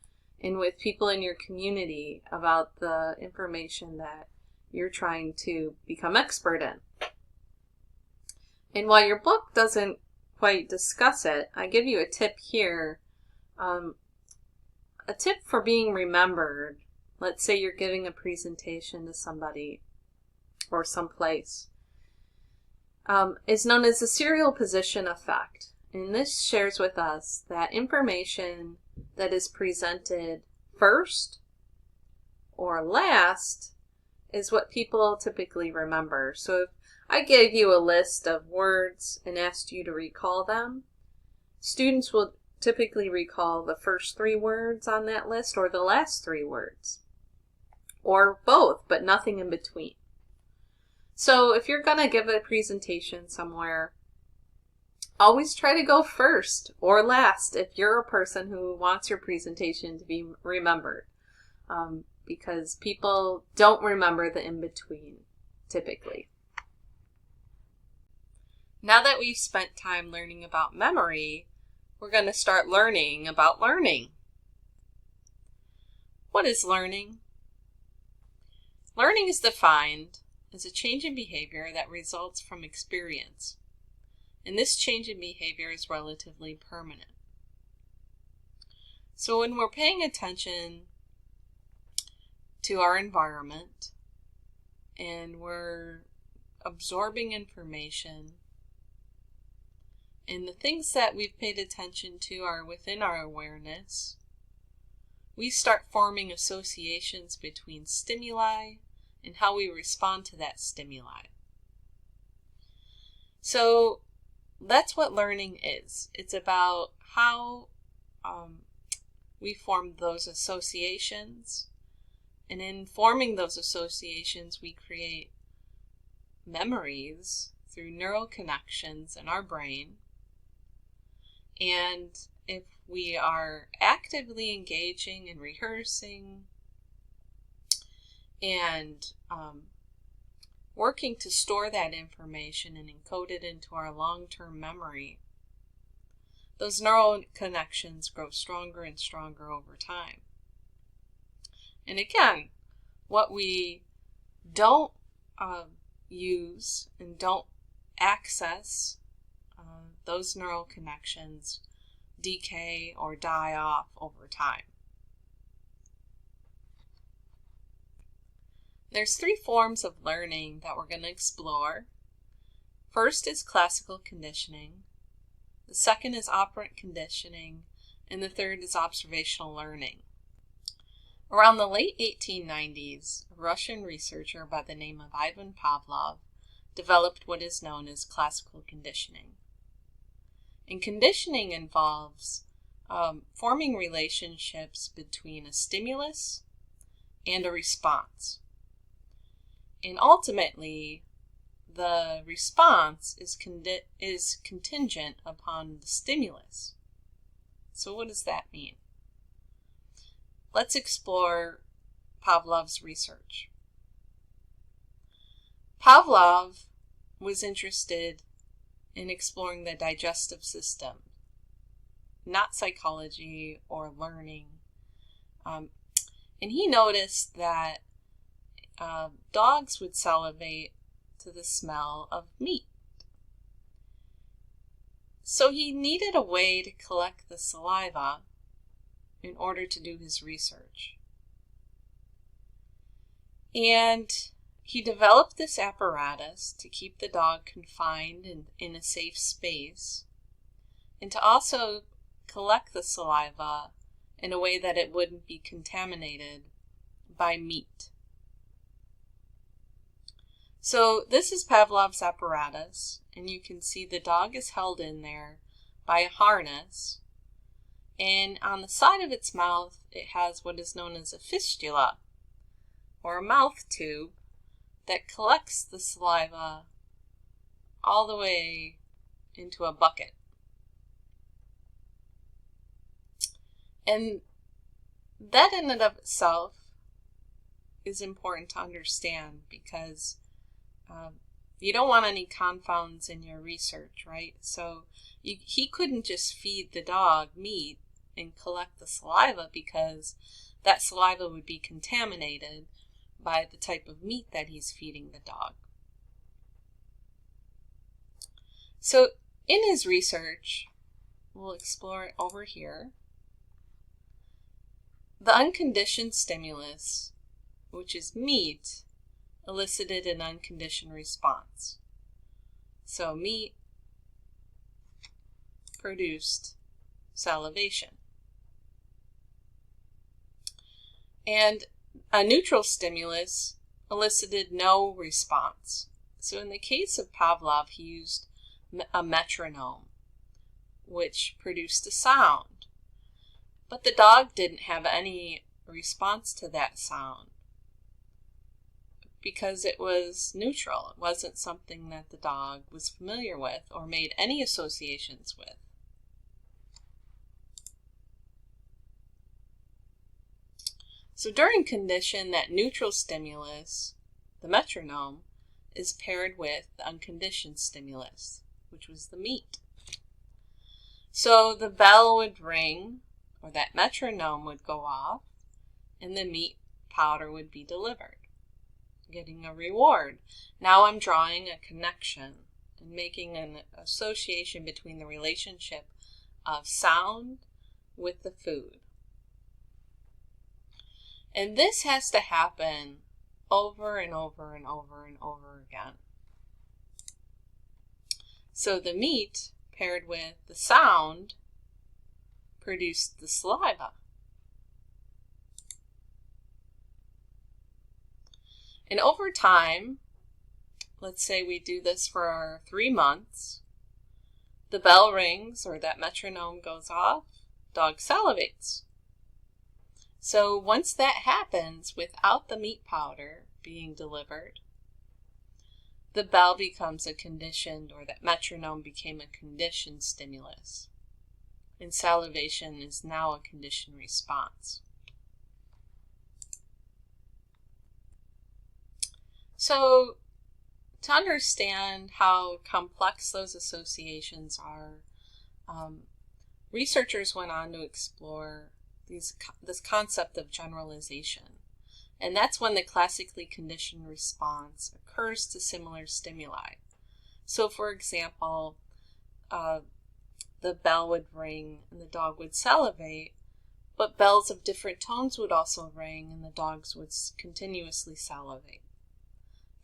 and with people in your community about the information that you're trying to become expert in. And while your book doesn't quite discuss it, I give you a tip here. A tip for being remembered. Let's say you're giving a presentation to somebody or someplace. Is known as the serial position effect. And this shares with us that information that is presented first or last is what people typically remember. So if I gave you a list of words and asked you to recall them, students will typically recall the first 3 words on that list or the last 3 words. Or both, but nothing in between. So if you're going to give a presentation somewhere, always try to go first or last if you're a person who wants your presentation to be remembered. Because people don't remember the in-between, typically. Now that we've spent time learning about memory, we're going to start learning about learning. What is learning? Learning is defined as a change in behavior that results from experience. And this change in behavior is relatively permanent. So when we're paying attention to our environment and we're absorbing information, and the things that we've paid attention to are within our awareness, we start forming associations between stimuli and how we respond to that stimuli. So that's what learning is. It's about how we form those associations, and in forming those associations we create memories through neural connections in our brain. And if we are actively engaging and rehearsing and working to store that information and encode it into our long-term memory, those neural connections grow stronger and stronger over time. And again, what we don't use and don't access, those neural connections decay or die off over time. There's 3 forms of learning that we're going to explore. First is classical conditioning. The second is operant conditioning. And the third is observational learning. Around the late 1890s, a Russian researcher by the name of Ivan Pavlov developed what is known as classical conditioning. And conditioning involves forming relationships between a stimulus and a response. And ultimately, the response is contingent upon the stimulus. So what does that mean? Let's explore Pavlov's research. Pavlov was interested in exploring the digestive system, not psychology or learning. And he noticed that dogs would salivate to the smell of meat. So he needed a way to collect the saliva in order to do his research. And he developed this apparatus to keep the dog confined in a safe space, and to also collect the saliva in a way that it wouldn't be contaminated by meat. So this is Pavlov's apparatus, and you can see the dog is held in there by a harness, and on the side of its mouth it has what is known as a fistula, or a mouth tube, that collects the saliva all the way into a bucket. And that in and of itself is important to understand, because you don't want any confounds in your research, right? So he couldn't just feed the dog meat and collect the saliva, because that saliva would be contaminated by the type of meat that he's feeding the dog. So in his research, we'll explore it over here. The unconditioned stimulus, which is meat, elicited an unconditioned response. So meat produced salivation. And a neutral stimulus elicited no response. So in the case of Pavlov, he used a metronome, which produced a sound. But the dog didn't have any response to that sound, because it was neutral. It wasn't something that the dog was familiar with or made any associations with. So during condition, that neutral stimulus, the metronome, is paired with the unconditioned stimulus, which was the meat. So the bell would ring, or that metronome would go off, and the meat powder would be delivered, getting a reward. Now I'm drawing a connection and making an association between the relationship of sound with the food. And this has to happen over and over and over and over again. So the meat paired with the sound produced the saliva. And over time, let's say we do this for 3 months, the bell rings or that metronome goes off, dog salivates. So once that happens without the meat powder being delivered, the bell becomes a conditioned, or that metronome became a conditioned stimulus. And salivation is now a conditioned response. So To understand how complex those associations are, researchers went on to explore this concept of generalization. And that's when the classically conditioned response occurs to similar stimuli. So for example, the bell would ring and the dog would salivate, but bells of different tones would also ring and the dogs would continuously salivate.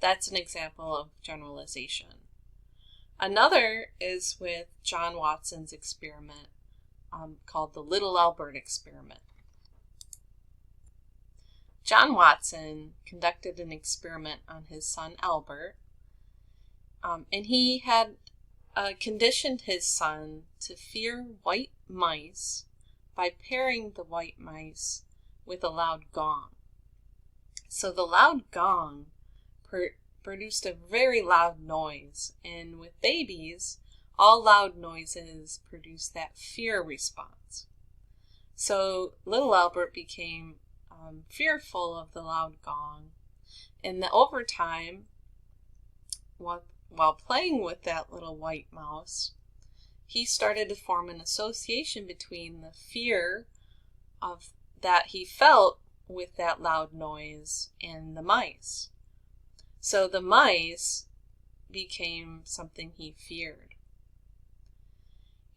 That's an example of generalization. Another is with John Watson's experiment called the Little Albert experiment. John Watson conducted an experiment on his son Albert, and he had conditioned his son to fear white mice by pairing the white mice with a loud gong. So the loud gong produced a very loud noise, and with babies, all loud noises produce that fear response. So little Albert became fearful of the loud gong, and over time, while playing with that little white mouse, he started to form an association between the fear of that he felt with that loud noise and the mice. So the mice became something he feared.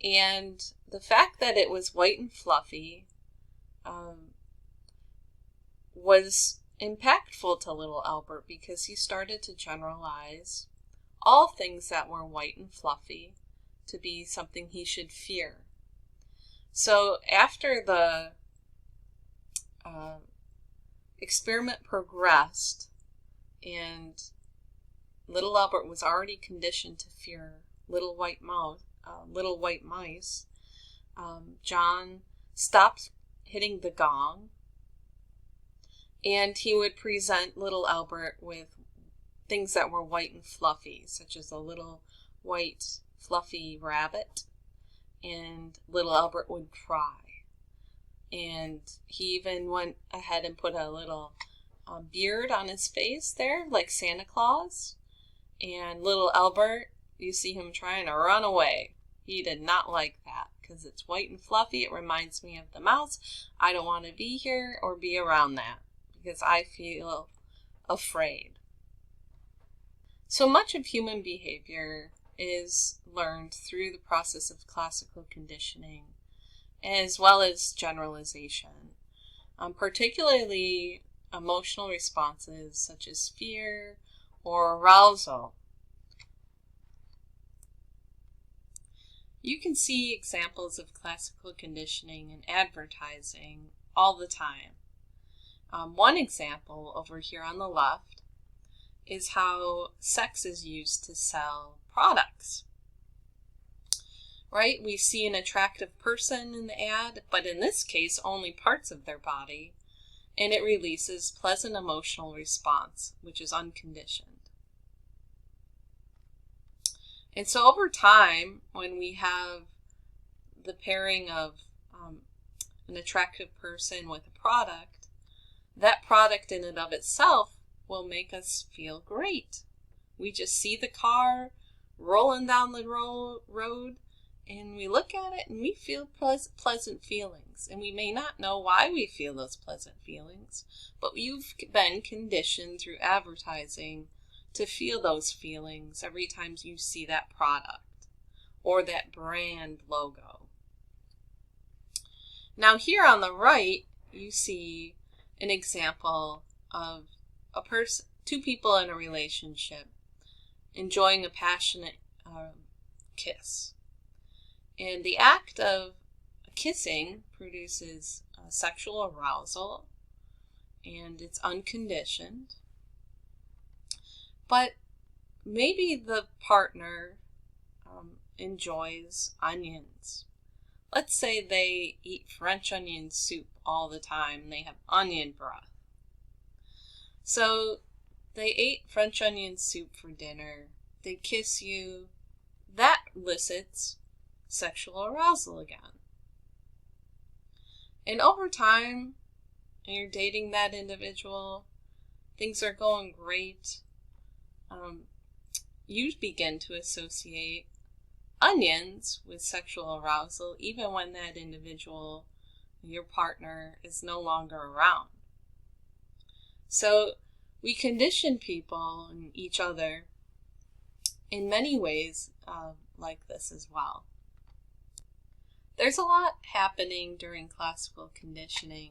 And the fact that it was white and fluffy was impactful to little Albert, because he started to generalize all things that were white and fluffy to be something he should fear. So after the experiment progressed and little Albert was already conditioned to fear little white mice, John stopped hitting the gong, and he would present little Albert with things that were white and fluffy, such as a little white fluffy rabbit, and little Albert would cry. And he even went ahead and put a little beard on his face there, like Santa Claus. And little Albert, you see him trying to run away. He did not like that, because it's white and fluffy. It reminds me of the mouse. I don't want to be here or be around that, because I feel afraid. So much of human behavior is learned through the process of classical conditioning, as well as generalization, particularly emotional responses such as fear or arousal. You can see examples of classical conditioning in advertising all the time. One example over here on the left is how sex is used to sell products. Right? We see an attractive person in the ad, but in this case, only parts of their body, and it releases pleasant emotional response, which is unconditioned. And so over time, when we have the pairing of an attractive person with a product, that product in and of itself will make us feel great. We just see the car rolling down the road, and we look at it and we feel pleasant feelings. And we may not know why we feel those pleasant feelings, but you've been conditioned through advertising to feel those feelings every time you see that product or that brand logo. Now here on the right, you see an example of two people in a relationship enjoying a passionate kiss. And the act of kissing produces sexual arousal, and it's unconditioned. But maybe the partner enjoys onions. Let's say they eat French onion soup all the time. They have onion breath. So they ate French onion soup for dinner. They kiss you. That elicits sexual arousal again. And over time, and you're dating that individual, things are going great. you begin to associate onions with sexual arousal, even when that individual, your partner, is no longer around. So we condition people and each other in many ways like this as well. There's a lot happening during classical conditioning,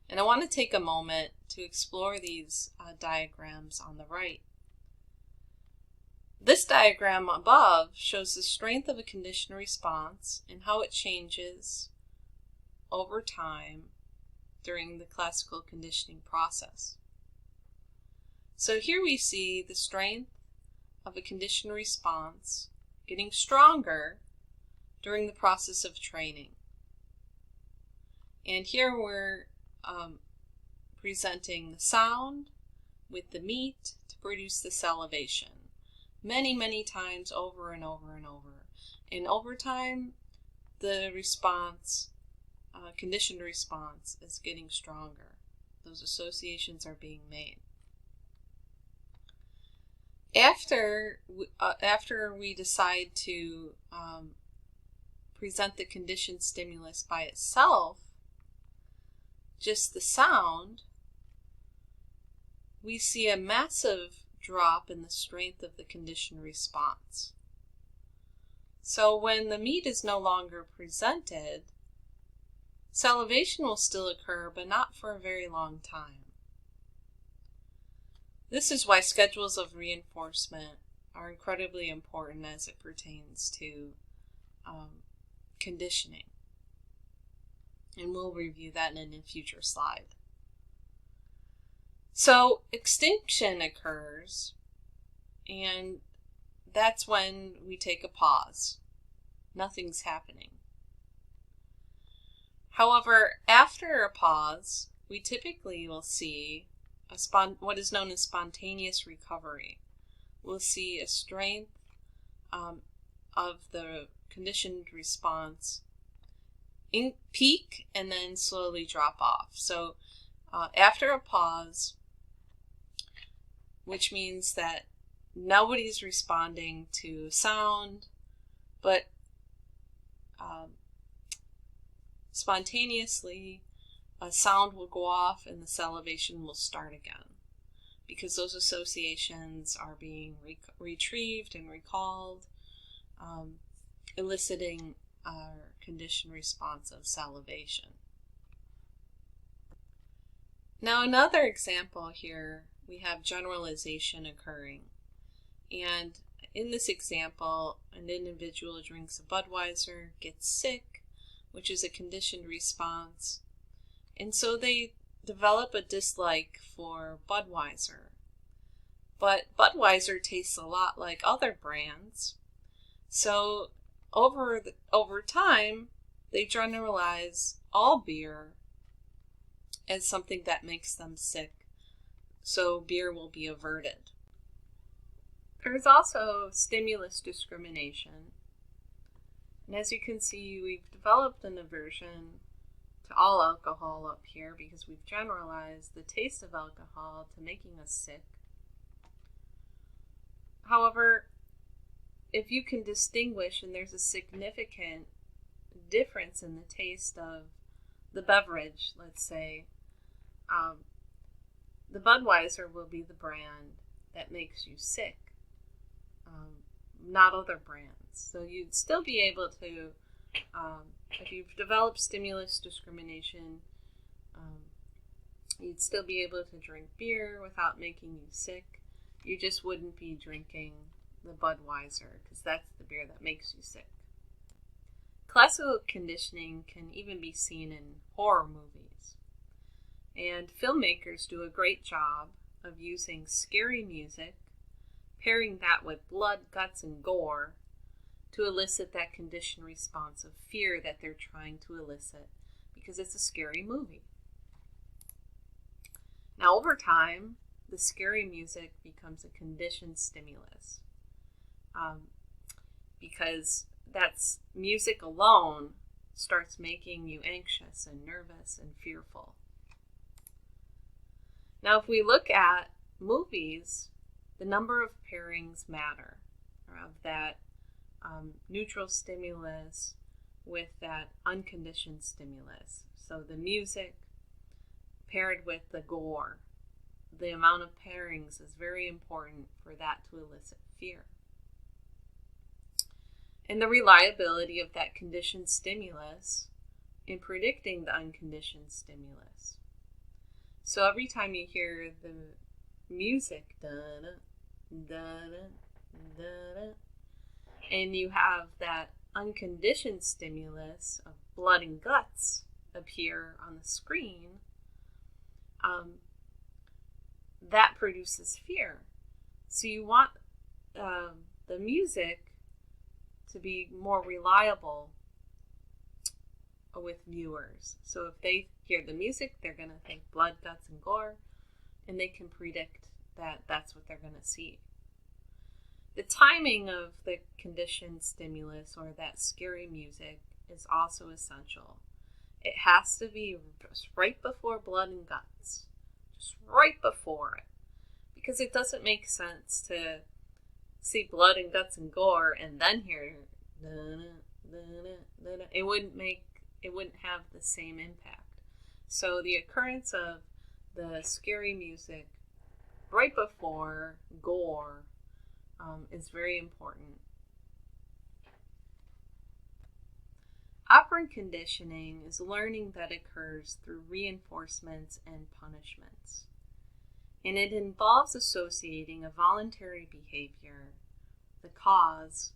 and I want to take a moment to explore these diagrams on the right. This diagram above shows the strength of a conditioned response and how it changes over time during the classical conditioning process. So here we see the strength of a conditioned response getting stronger during the process of training. And here we're presenting the sound with the meat to produce the salivation. Many, many times over and over and over. And over time, the response, conditioned response, is getting stronger. Those associations are being made. After we decide to present the conditioned stimulus by itself, just the sound, we see a massive drop in the strength of the conditioned response. So when the meat is no longer presented, salivation will still occur, but not for a very long time. This is why schedules of reinforcement are incredibly important as it pertains to conditioning. And we'll review that in a future slide. So extinction occurs, and that's when we take a pause. Nothing's happening. However, after a pause, we typically will see what is known as spontaneous recovery. We'll see a strength of the conditioned response peak and then slowly drop off. So after a pause, which means that nobody's responding to sound, but spontaneously a sound will go off and the salivation will start again, because those associations are being retrieved and recalled, eliciting our conditioned response of salivation. Now another example here, we have generalization occurring. And in this example, an individual drinks a Budweiser, gets sick, which is a conditioned response, and so they develop a dislike for Budweiser. But Budweiser tastes a lot like other brands, so over time, they generalize all beer as something that makes them sick, so beer will be averted. There's also stimulus discrimination. And as you can see, we've developed an aversion to all alcohol up here because we've generalized the taste of alcohol to making us sick. However, if you can distinguish, and there's a significant difference in the taste of the beverage, let's say, the Budweiser will be the brand that makes you sick, not other brands. So you'd still be able to, if you've developed stimulus discrimination, you'd still be able to drink beer without making you sick. You just wouldn't be drinking the Budweiser, because that's the beer that makes you sick. Classical conditioning can even be seen in horror movies. And filmmakers do a great job of using scary music, pairing that with blood, guts, and gore to elicit that conditioned response of fear that they're trying to elicit, because it's a scary movie. Now, over time, the scary music becomes a conditioned stimulus, because that's music alone starts making you anxious and nervous and fearful. Now, if we look at movies, the number of pairings matter of that neutral stimulus with that unconditioned stimulus. So the music paired with the gore, the amount of pairings is very important for that to elicit fear. And the reliability of that conditioned stimulus in predicting the unconditioned stimulus. So every time you hear the music, da-da, da-da, da-da, and you have that unconditioned stimulus of blood and guts appear on the screen, that produces fear. So you want the music to be more reliable with viewers. So if they hear the music, they're going to think blood, guts, and gore, and they can predict that that's what they're going to see. The timing of the conditioned stimulus or that scary music is also essential. It has to be just right before blood and guts, just right before it, because it doesn't make sense to see blood and guts and gore and then hear it wouldn't have the same impact. So the occurrence of the scary music right before gore is very important. Operant conditioning is learning that occurs through reinforcements and punishments. And it involves associating a voluntary behavior, the cause,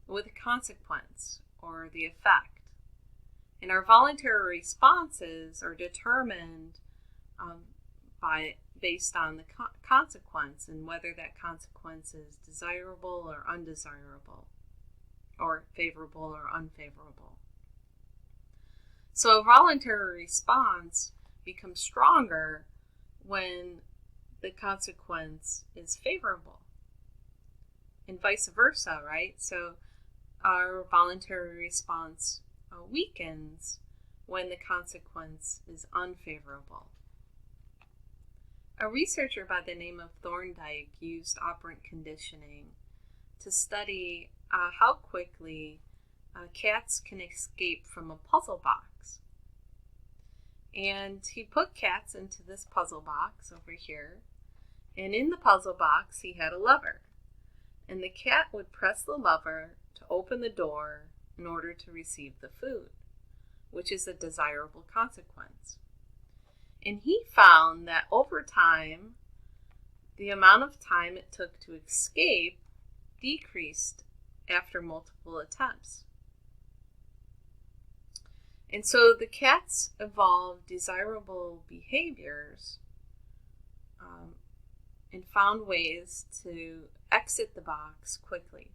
with a consequence or the effect. And our voluntary responses are determined based on the consequence and whether that consequence is desirable or undesirable, or favorable or unfavorable. So a voluntary response becomes stronger when the consequence is favorable, and vice versa, right? So our voluntary response weakens when the consequence is unfavorable. A researcher by the name of Thorndike used operant conditioning to study how quickly cats can escape from a puzzle box. And he put cats into this puzzle box over here, and in the puzzle box he had a lever, and the cat would press the lever to open the door in order to receive the food, which is a desirable consequence. And he found that over time, the amount of time it took to escape decreased after multiple attempts. And so the cats evolved desirable behaviors and found ways to exit the box quickly.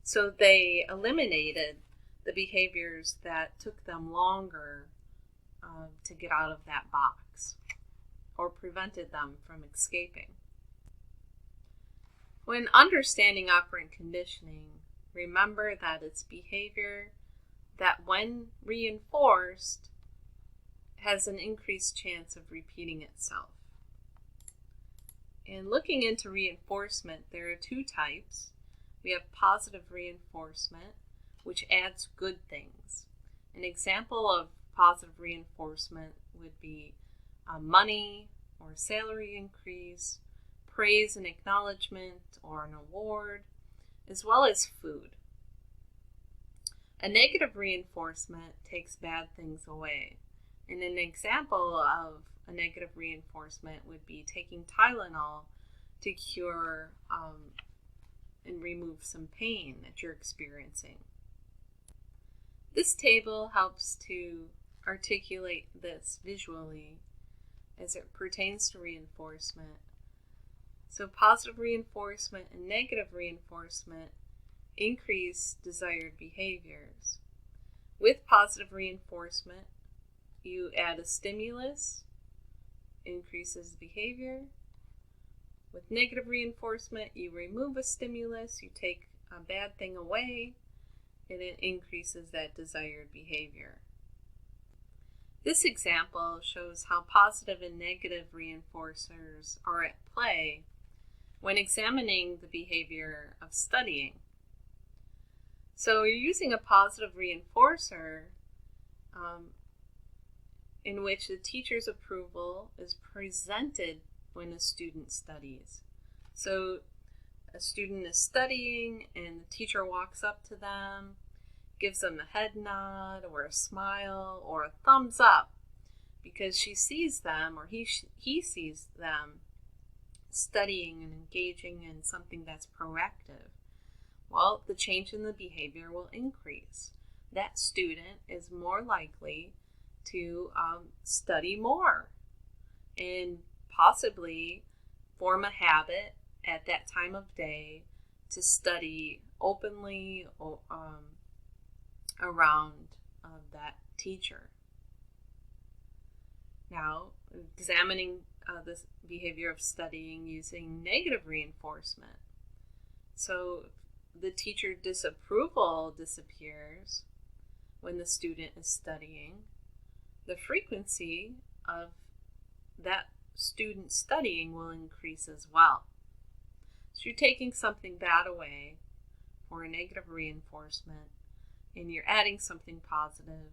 So they eliminated the behaviors that took them longer to get out of that box or prevented them from escaping. When understanding operant conditioning, remember that it's behavior that, when reinforced, has an increased chance of repeating itself. And looking into reinforcement, there are two types. We have positive reinforcement, which adds good things. An example of positive reinforcement would be money or salary increase, praise and acknowledgement or an award, as well as food. A negative reinforcement takes bad things away. And an example of a negative reinforcement would be taking Tylenol to cure and remove some pain that you're experiencing. This table helps to articulate this visually as it pertains to reinforcement. So positive reinforcement and negative reinforcement increase desired behaviors. With positive reinforcement, you add a stimulus, increases behavior. With negative reinforcement, you remove a stimulus, you take a bad thing away, and it increases that desired behavior. This example shows how positive and negative reinforcers are at play when examining the behavior of studying. So you're using a positive reinforcer in which the teacher's approval is presented when a student studies. So a student is studying and the teacher walks up to them, gives them a head nod or a smile or a thumbs up because she sees them, or he sees them studying and engaging in something that's proactive. Well, the change in the behavior will increase. That student is more likely to study more and possibly form a habit at that time of day to study openly around that teacher. Now, examining this behavior of studying using negative reinforcement. So the teacher disapproval disappears when the student is studying. The frequency of that student studying will increase as well. So you're taking something bad away for a negative reinforcement, and you're adding something positive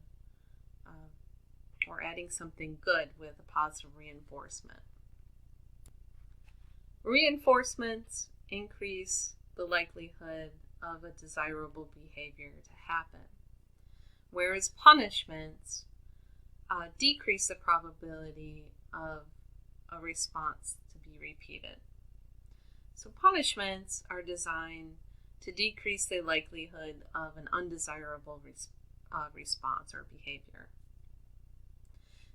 or adding something good with a positive reinforcement. Reinforcements increase the likelihood of a desirable behavior to happen, whereas punishments decrease the probability of a response to be repeated. So punishments are designed to decrease the likelihood of an undesirable response or behavior.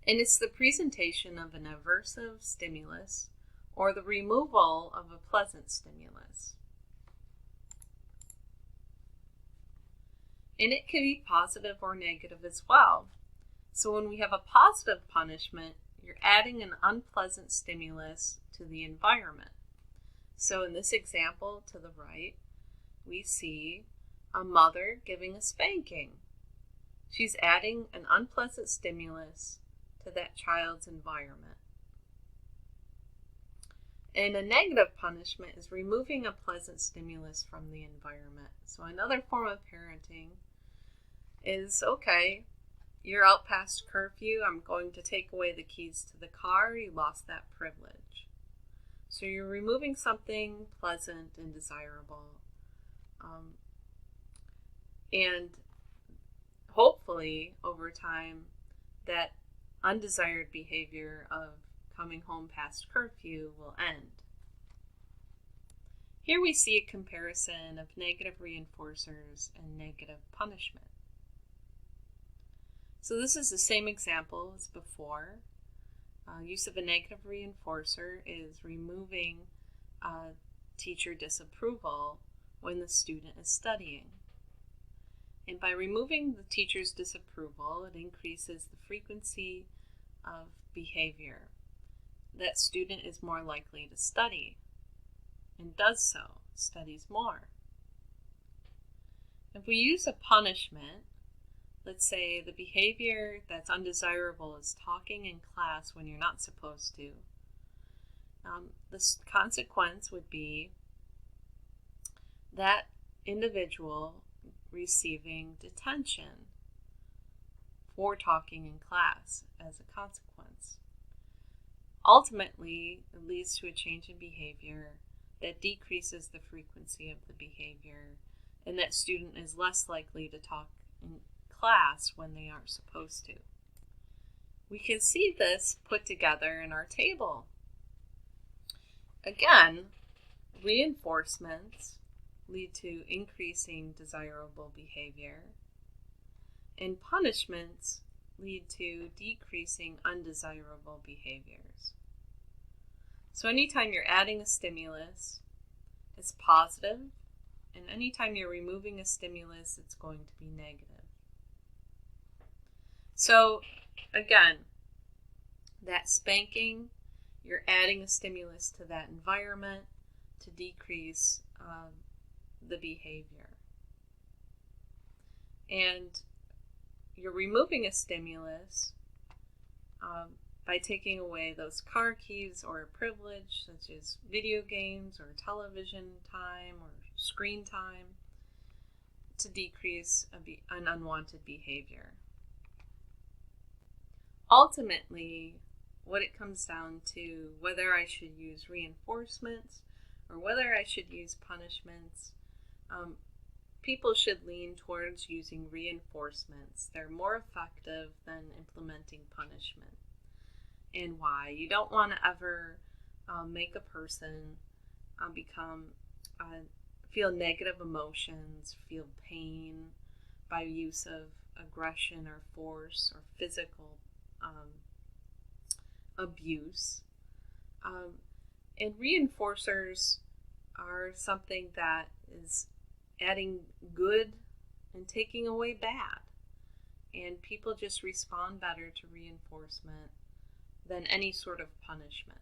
And it's the presentation of an aversive stimulus or the removal of a pleasant stimulus. And it can be positive or negative as well. So when we have a positive punishment, you're adding an unpleasant stimulus to the environment. So in this example to the right, we see a mother giving a spanking. She's adding an unpleasant stimulus to that child's environment. And a negative punishment is removing a pleasant stimulus from the environment. So another form of parenting is, okay, you're out past curfew, I'm going to take away the keys to the car, you lost that privilege. So you're removing something pleasant and desirable. And hopefully, over time, that undesired behavior of coming home past curfew will end. Here we see a comparison of negative reinforcers and negative punishment. So this is the same example as before. Use of a negative reinforcer is removing teacher disapproval when the student is studying. And by removing the teacher's disapproval, it increases the frequency of behavior. That student is more likely to study and does so, studies more. If we use a punishment, let's say the behavior that's undesirable is talking in class when you're not supposed to. The consequence would be that individual receiving detention for talking in class as a consequence. Ultimately, it leads to a change in behavior that decreases the frequency of the behavior, and that student is less likely to talk in class when they aren't supposed to. We can see this put together in our table. Again, reinforcements lead to increasing desirable behavior, and punishments lead to decreasing undesirable behaviors. So anytime you're adding a stimulus, it's positive, and anytime you're removing a stimulus, it's going to be negative. So again, that spanking, you're adding a stimulus to that environment to decrease the behavior. And you're removing a stimulus by taking away those car keys or a privilege such as video games or television time or screen time to decrease an unwanted behavior. Ultimately, what it comes down to, whether I should use reinforcements or whether I should use punishments, people should lean towards using reinforcements. They're more effective than implementing punishment. And why? You don't want to ever make a person feel negative emotions, feel pain by use of aggression or force or physical abuse. And reinforcers are something that is adding good and taking away bad. And people just respond better to reinforcement than any sort of punishment.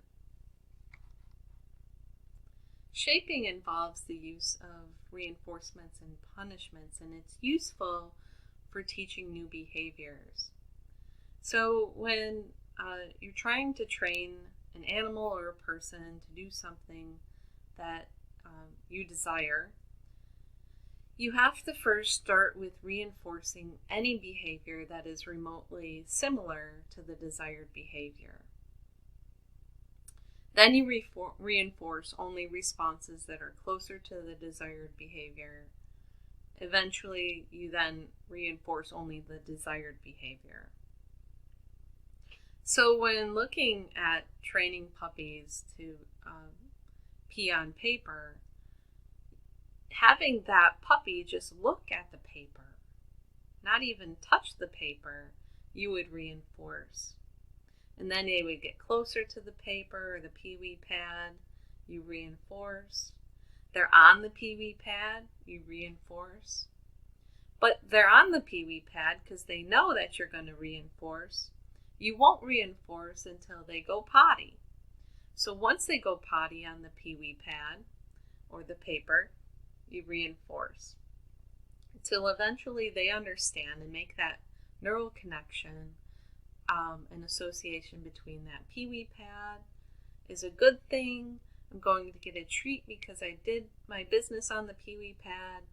Shaping involves the use of reinforcements and punishments, and it's useful for teaching new behaviors. So when you're trying to train an animal or a person to do something that you desire, you have to first start with reinforcing any behavior that is remotely similar to the desired behavior. Then you reinforce only responses that are closer to the desired behavior. Eventually, you then reinforce only the desired behavior. So when looking at training puppies to pee on paper, having that puppy just look at the paper, not even touch the paper, you would reinforce. And then they would get closer to the paper or the pee-wee pad, you reinforce. They're on the pee-wee pad, you reinforce. But they're on the pee-wee pad because they know that you're going to reinforce. You won't reinforce until they go potty. So once they go potty on the pee-wee pad or the paper, you reinforce. Until eventually they understand and make that neural connection, an association between that pee-wee pad is a good thing. I'm going to get a treat because I did my business on the pee-wee pad.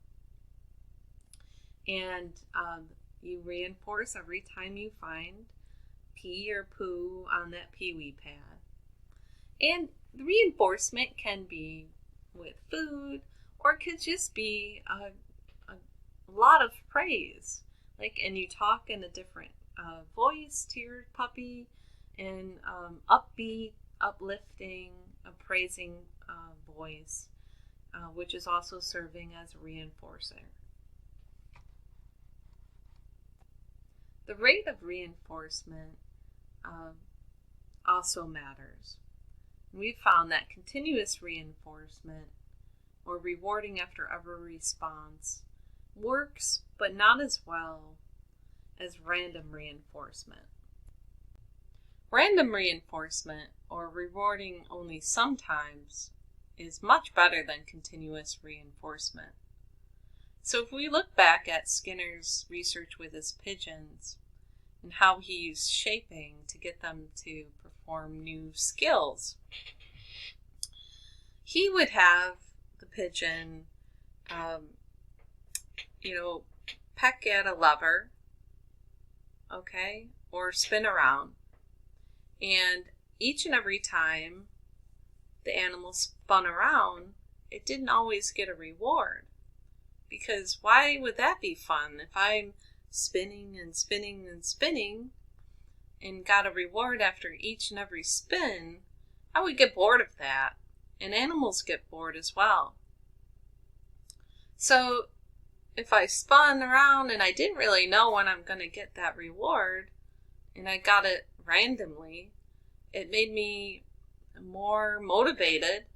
And you reinforce every time you find pee or poo on that pee-wee pad. And the reinforcement can be with food, or it could just be a lot of praise. And you talk in a different voice to your puppy, in upbeat, uplifting, appraising voice, which is also serving as a reinforcer. The rate of reinforcement also matters. We've found that continuous reinforcement, or rewarding after every response, works, but not as well as random reinforcement. Random reinforcement, or rewarding only sometimes, is much better than continuous reinforcement. So if we look back at Skinner's research with his pigeons and how he used shaping to get them to perform new skills, he would have the pigeon, peck at a lever, or spin around. And each and every time the animal spun around, it didn't always get a reward. Because why would that be fun? If I'm spinning and spinning and spinning and got a reward after each and every spin, I would get bored of that. And animals get bored as well. So if I spun around and I didn't really know when I'm going to get that reward, and I got it randomly, it made me more motivated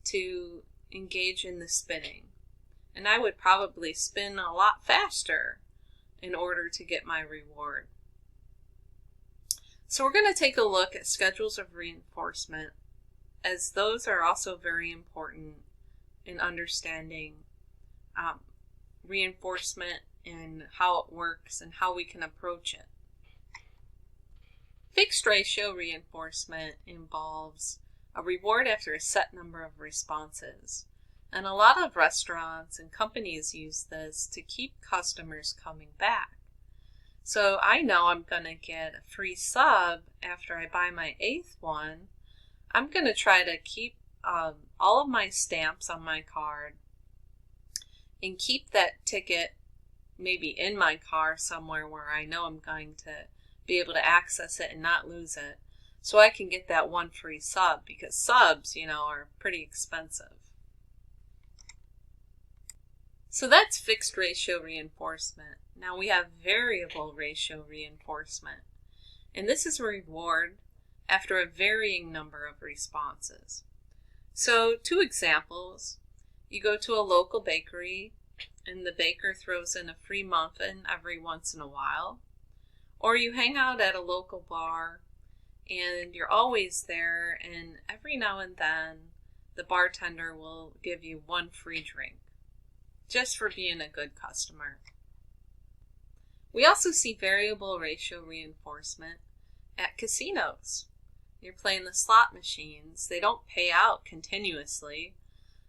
to engage in the spinning. And I would probably spin a lot faster in order to get my reward. So we're going to take a look at schedules of reinforcement, as those are also very important in understanding reinforcement and how it works and how we can approach it. Fixed ratio reinforcement involves a reward after a set number of responses. And a lot of restaurants and companies use this to keep customers coming back. So I know I'm going to get a free sub after I buy my 8th one. I'm going to try to keep all of my stamps on my card and keep that ticket maybe in my car somewhere where I know I'm going to be able to access it and not lose it, so I can get that one free sub, because subs, are pretty expensive. So that's fixed ratio reinforcement. Now we have variable ratio reinforcement, and this is a reward after a varying number of responses. So 2 examples: you go to a local bakery and the baker throws in a free muffin every once in a while, or you hang out at a local bar and you're always there, and every now and then the bartender will give you 1 free drink just for being a good customer. We also see variable ratio reinforcement at casinos. You're playing the slot machines. They don't pay out continuously,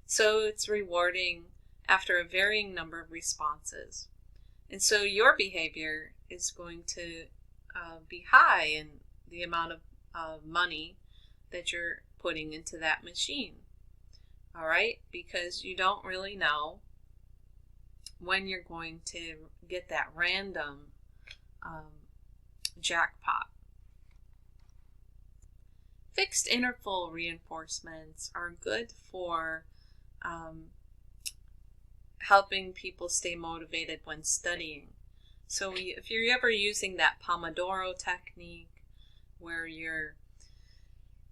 so it's rewarding after a varying number of responses. And so your behavior is going to be high in the amount of money that you're putting into that machine. All right? Because you don't really know when you're going to get that random jackpot. Fixed interval reinforcements are good for helping people stay motivated when studying. So if you're ever using that Pomodoro technique, where you're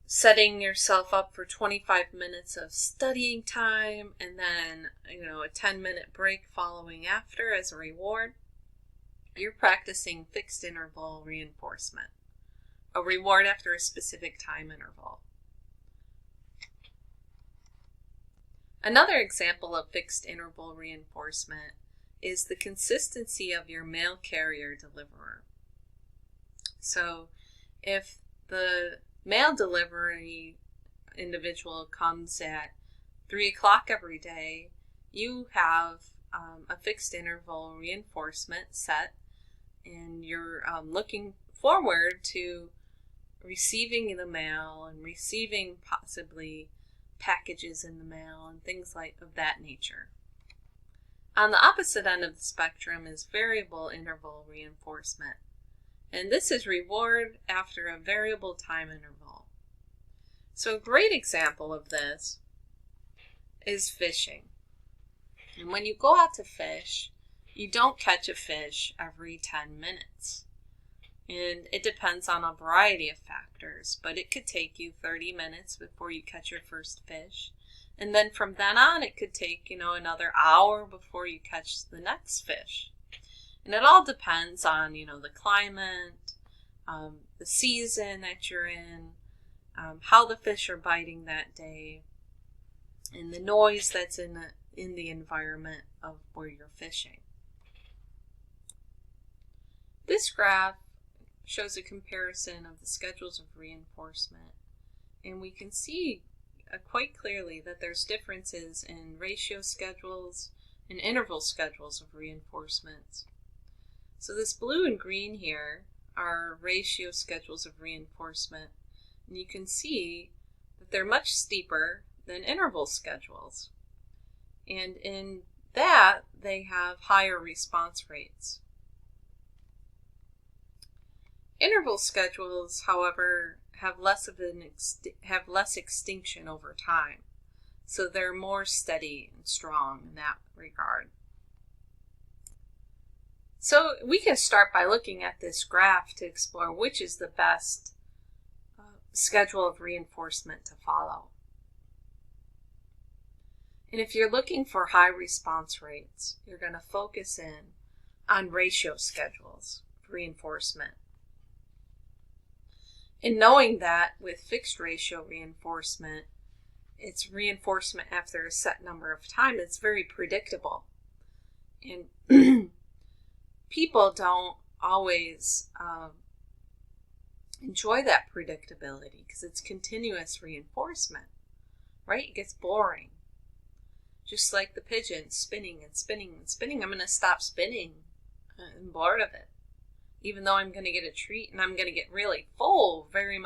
setting yourself up for 25 minutes of studying time and then a 10-minute break following after as a reward, you're practicing fixed interval reinforcement, a reward after a specific time interval. Another example of fixed interval reinforcement is the consistency of your mail carrier deliverer. So if the mail delivery individual comes at 3 o'clock every day, you have a fixed interval reinforcement set, and you're looking forward to receiving the mail and receiving possibly packages in the mail and things of that nature. On the opposite end of the spectrum is variable interval reinforcement, and this is reward after a variable time interval. So a great example of this is fishing. And when you go out to fish, you don't catch a fish every 10 minutes. And it depends on a variety of factors, but it could take you 30 minutes before you catch your first fish. And then from then on, it could take, another hour before you catch the next fish. And it all depends on, the climate, the season that you're in, how the fish are biting that day, and the noise that's in the environment of where you're fishing. This graph shows a comparison of the schedules of reinforcement, and we can see quite clearly that there's differences in ratio schedules and interval schedules of reinforcements. So this blue and green here are ratio schedules of reinforcement, and you can see that they're much steeper than interval schedules, and in that they have higher response rates. Interval schedules, however, have less extinction over time, so they're more steady and strong in that regard. So we can start by looking at this graph to explore which is the best schedule of reinforcement to follow. And if you're looking for high response rates, you're going to focus in on ratio schedules of reinforcement. And knowing that with fixed ratio reinforcement, it's reinforcement after a set number of time, it's very predictable. And people don't always enjoy that predictability because it's continuous reinforcement, right? It gets boring. Just like the pigeon spinning and spinning and spinning, I'm going to stop spinning. I'm bored of it. Even though I'm going to get a treat and I'm going to get really full very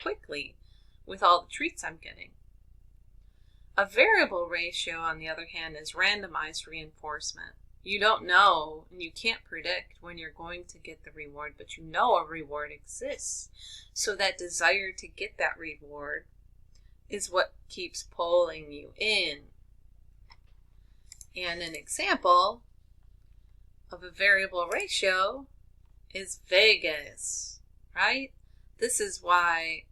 quickly with all the treats I'm getting. A variable ratio, on the other hand, is randomized reinforcement. You don't know and you can't predict when you're going to get the reward, but you know a reward exists. So that desire to get that reward is what keeps pulling you in. And an example of a variable ratio is Vegas, right? This is why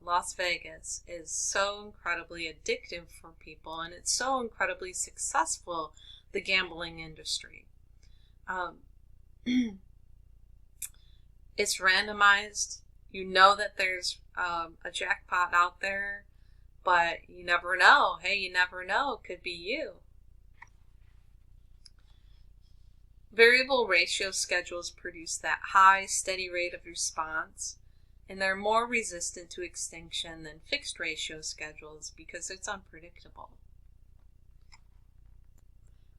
Las Vegas is so incredibly addictive for people, and it's so incredibly successful, the gambling industry. It's randomized. You know that there's a jackpot out there, but you never know. Hey, you never know. It could be you. Variable ratio schedules produce that high, steady rate of response, and they're more resistant to extinction than fixed ratio schedules because it's unpredictable.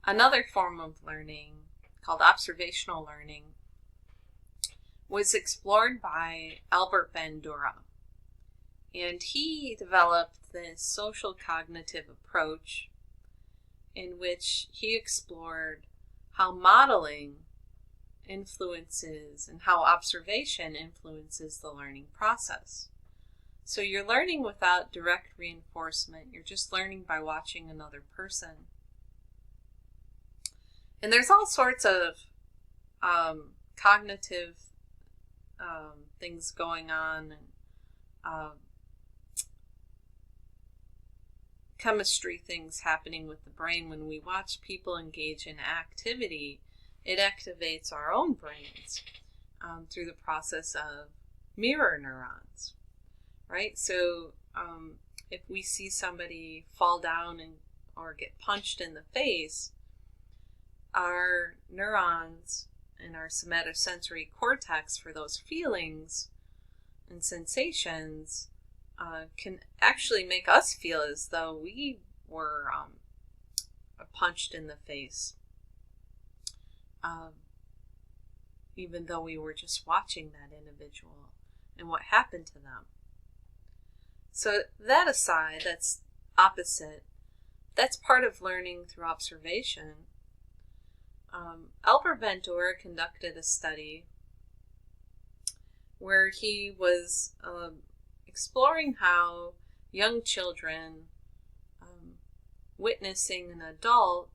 Another form of learning, called observational learning, was explored by Albert Bandura. And he developed this social cognitive approach in which he explored how modeling influences and how observation influences the learning process. So you're learning without direct reinforcement. You're just learning by watching another person. And there's all sorts of cognitive things going on, and chemistry things happening with the brain. When we watch people engage in activity, it activates our own brains through the process of mirror neurons, right? So if we see somebody fall down or get punched in the face, our neurons and our somatosensory cortex for those feelings and sensations can actually make us feel as though we were punched in the face, even though we were just watching that individual and what happened to them. So that aside, that's opposite. That's part of learning through observation. Albert Bandura conducted a study where he was exploring how young children witnessing an adult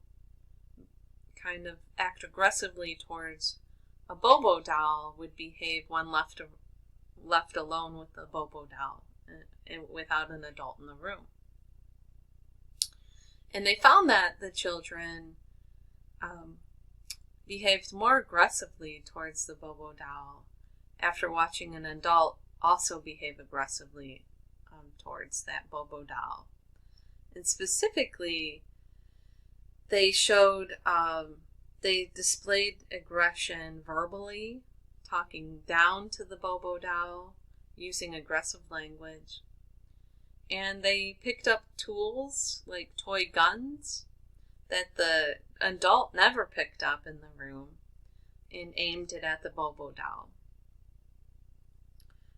kind of act aggressively towards a Bobo doll would behave when left alone with the Bobo doll and without an adult in the room. And they found that the children behaved more aggressively towards the Bobo doll after watching an adult also behave aggressively towards that Bobo doll. And specifically, they showed, they displayed aggression verbally, talking down to the Bobo doll, using aggressive language. And they picked up tools like toy guns that the adult never picked up in the room and aimed it at the Bobo doll.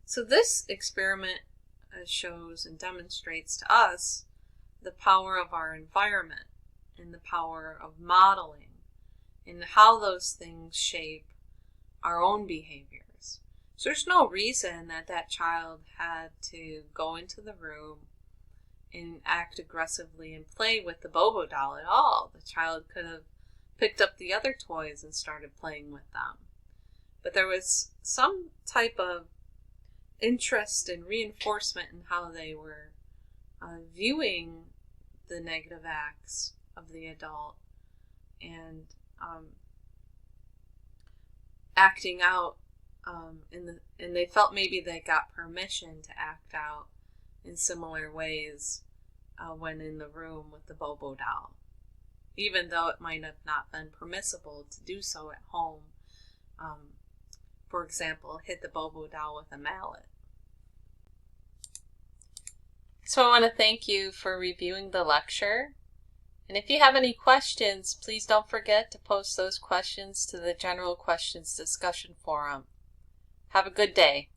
So this experiment shows and demonstrates to us the power of our environment and the power of modeling and how those things shape our own behaviors. So there's no reason that that child had to go into the room and act aggressively and play with the Bobo doll at all. The child could have picked up the other toys and started playing with them. But there was some type of interest and reinforcement in how they were viewing the negative acts of the adult and acting out, and they felt maybe they got permission to act out in similar ways when in the room with the Bobo doll, even though it might have not been permissible to do so at home For example, hit the Bobo doll with a mallet. So I want to thank you for reviewing the lecture. And if you have any questions, please don't forget to post those questions to the General Questions Discussion Forum. Have a good day.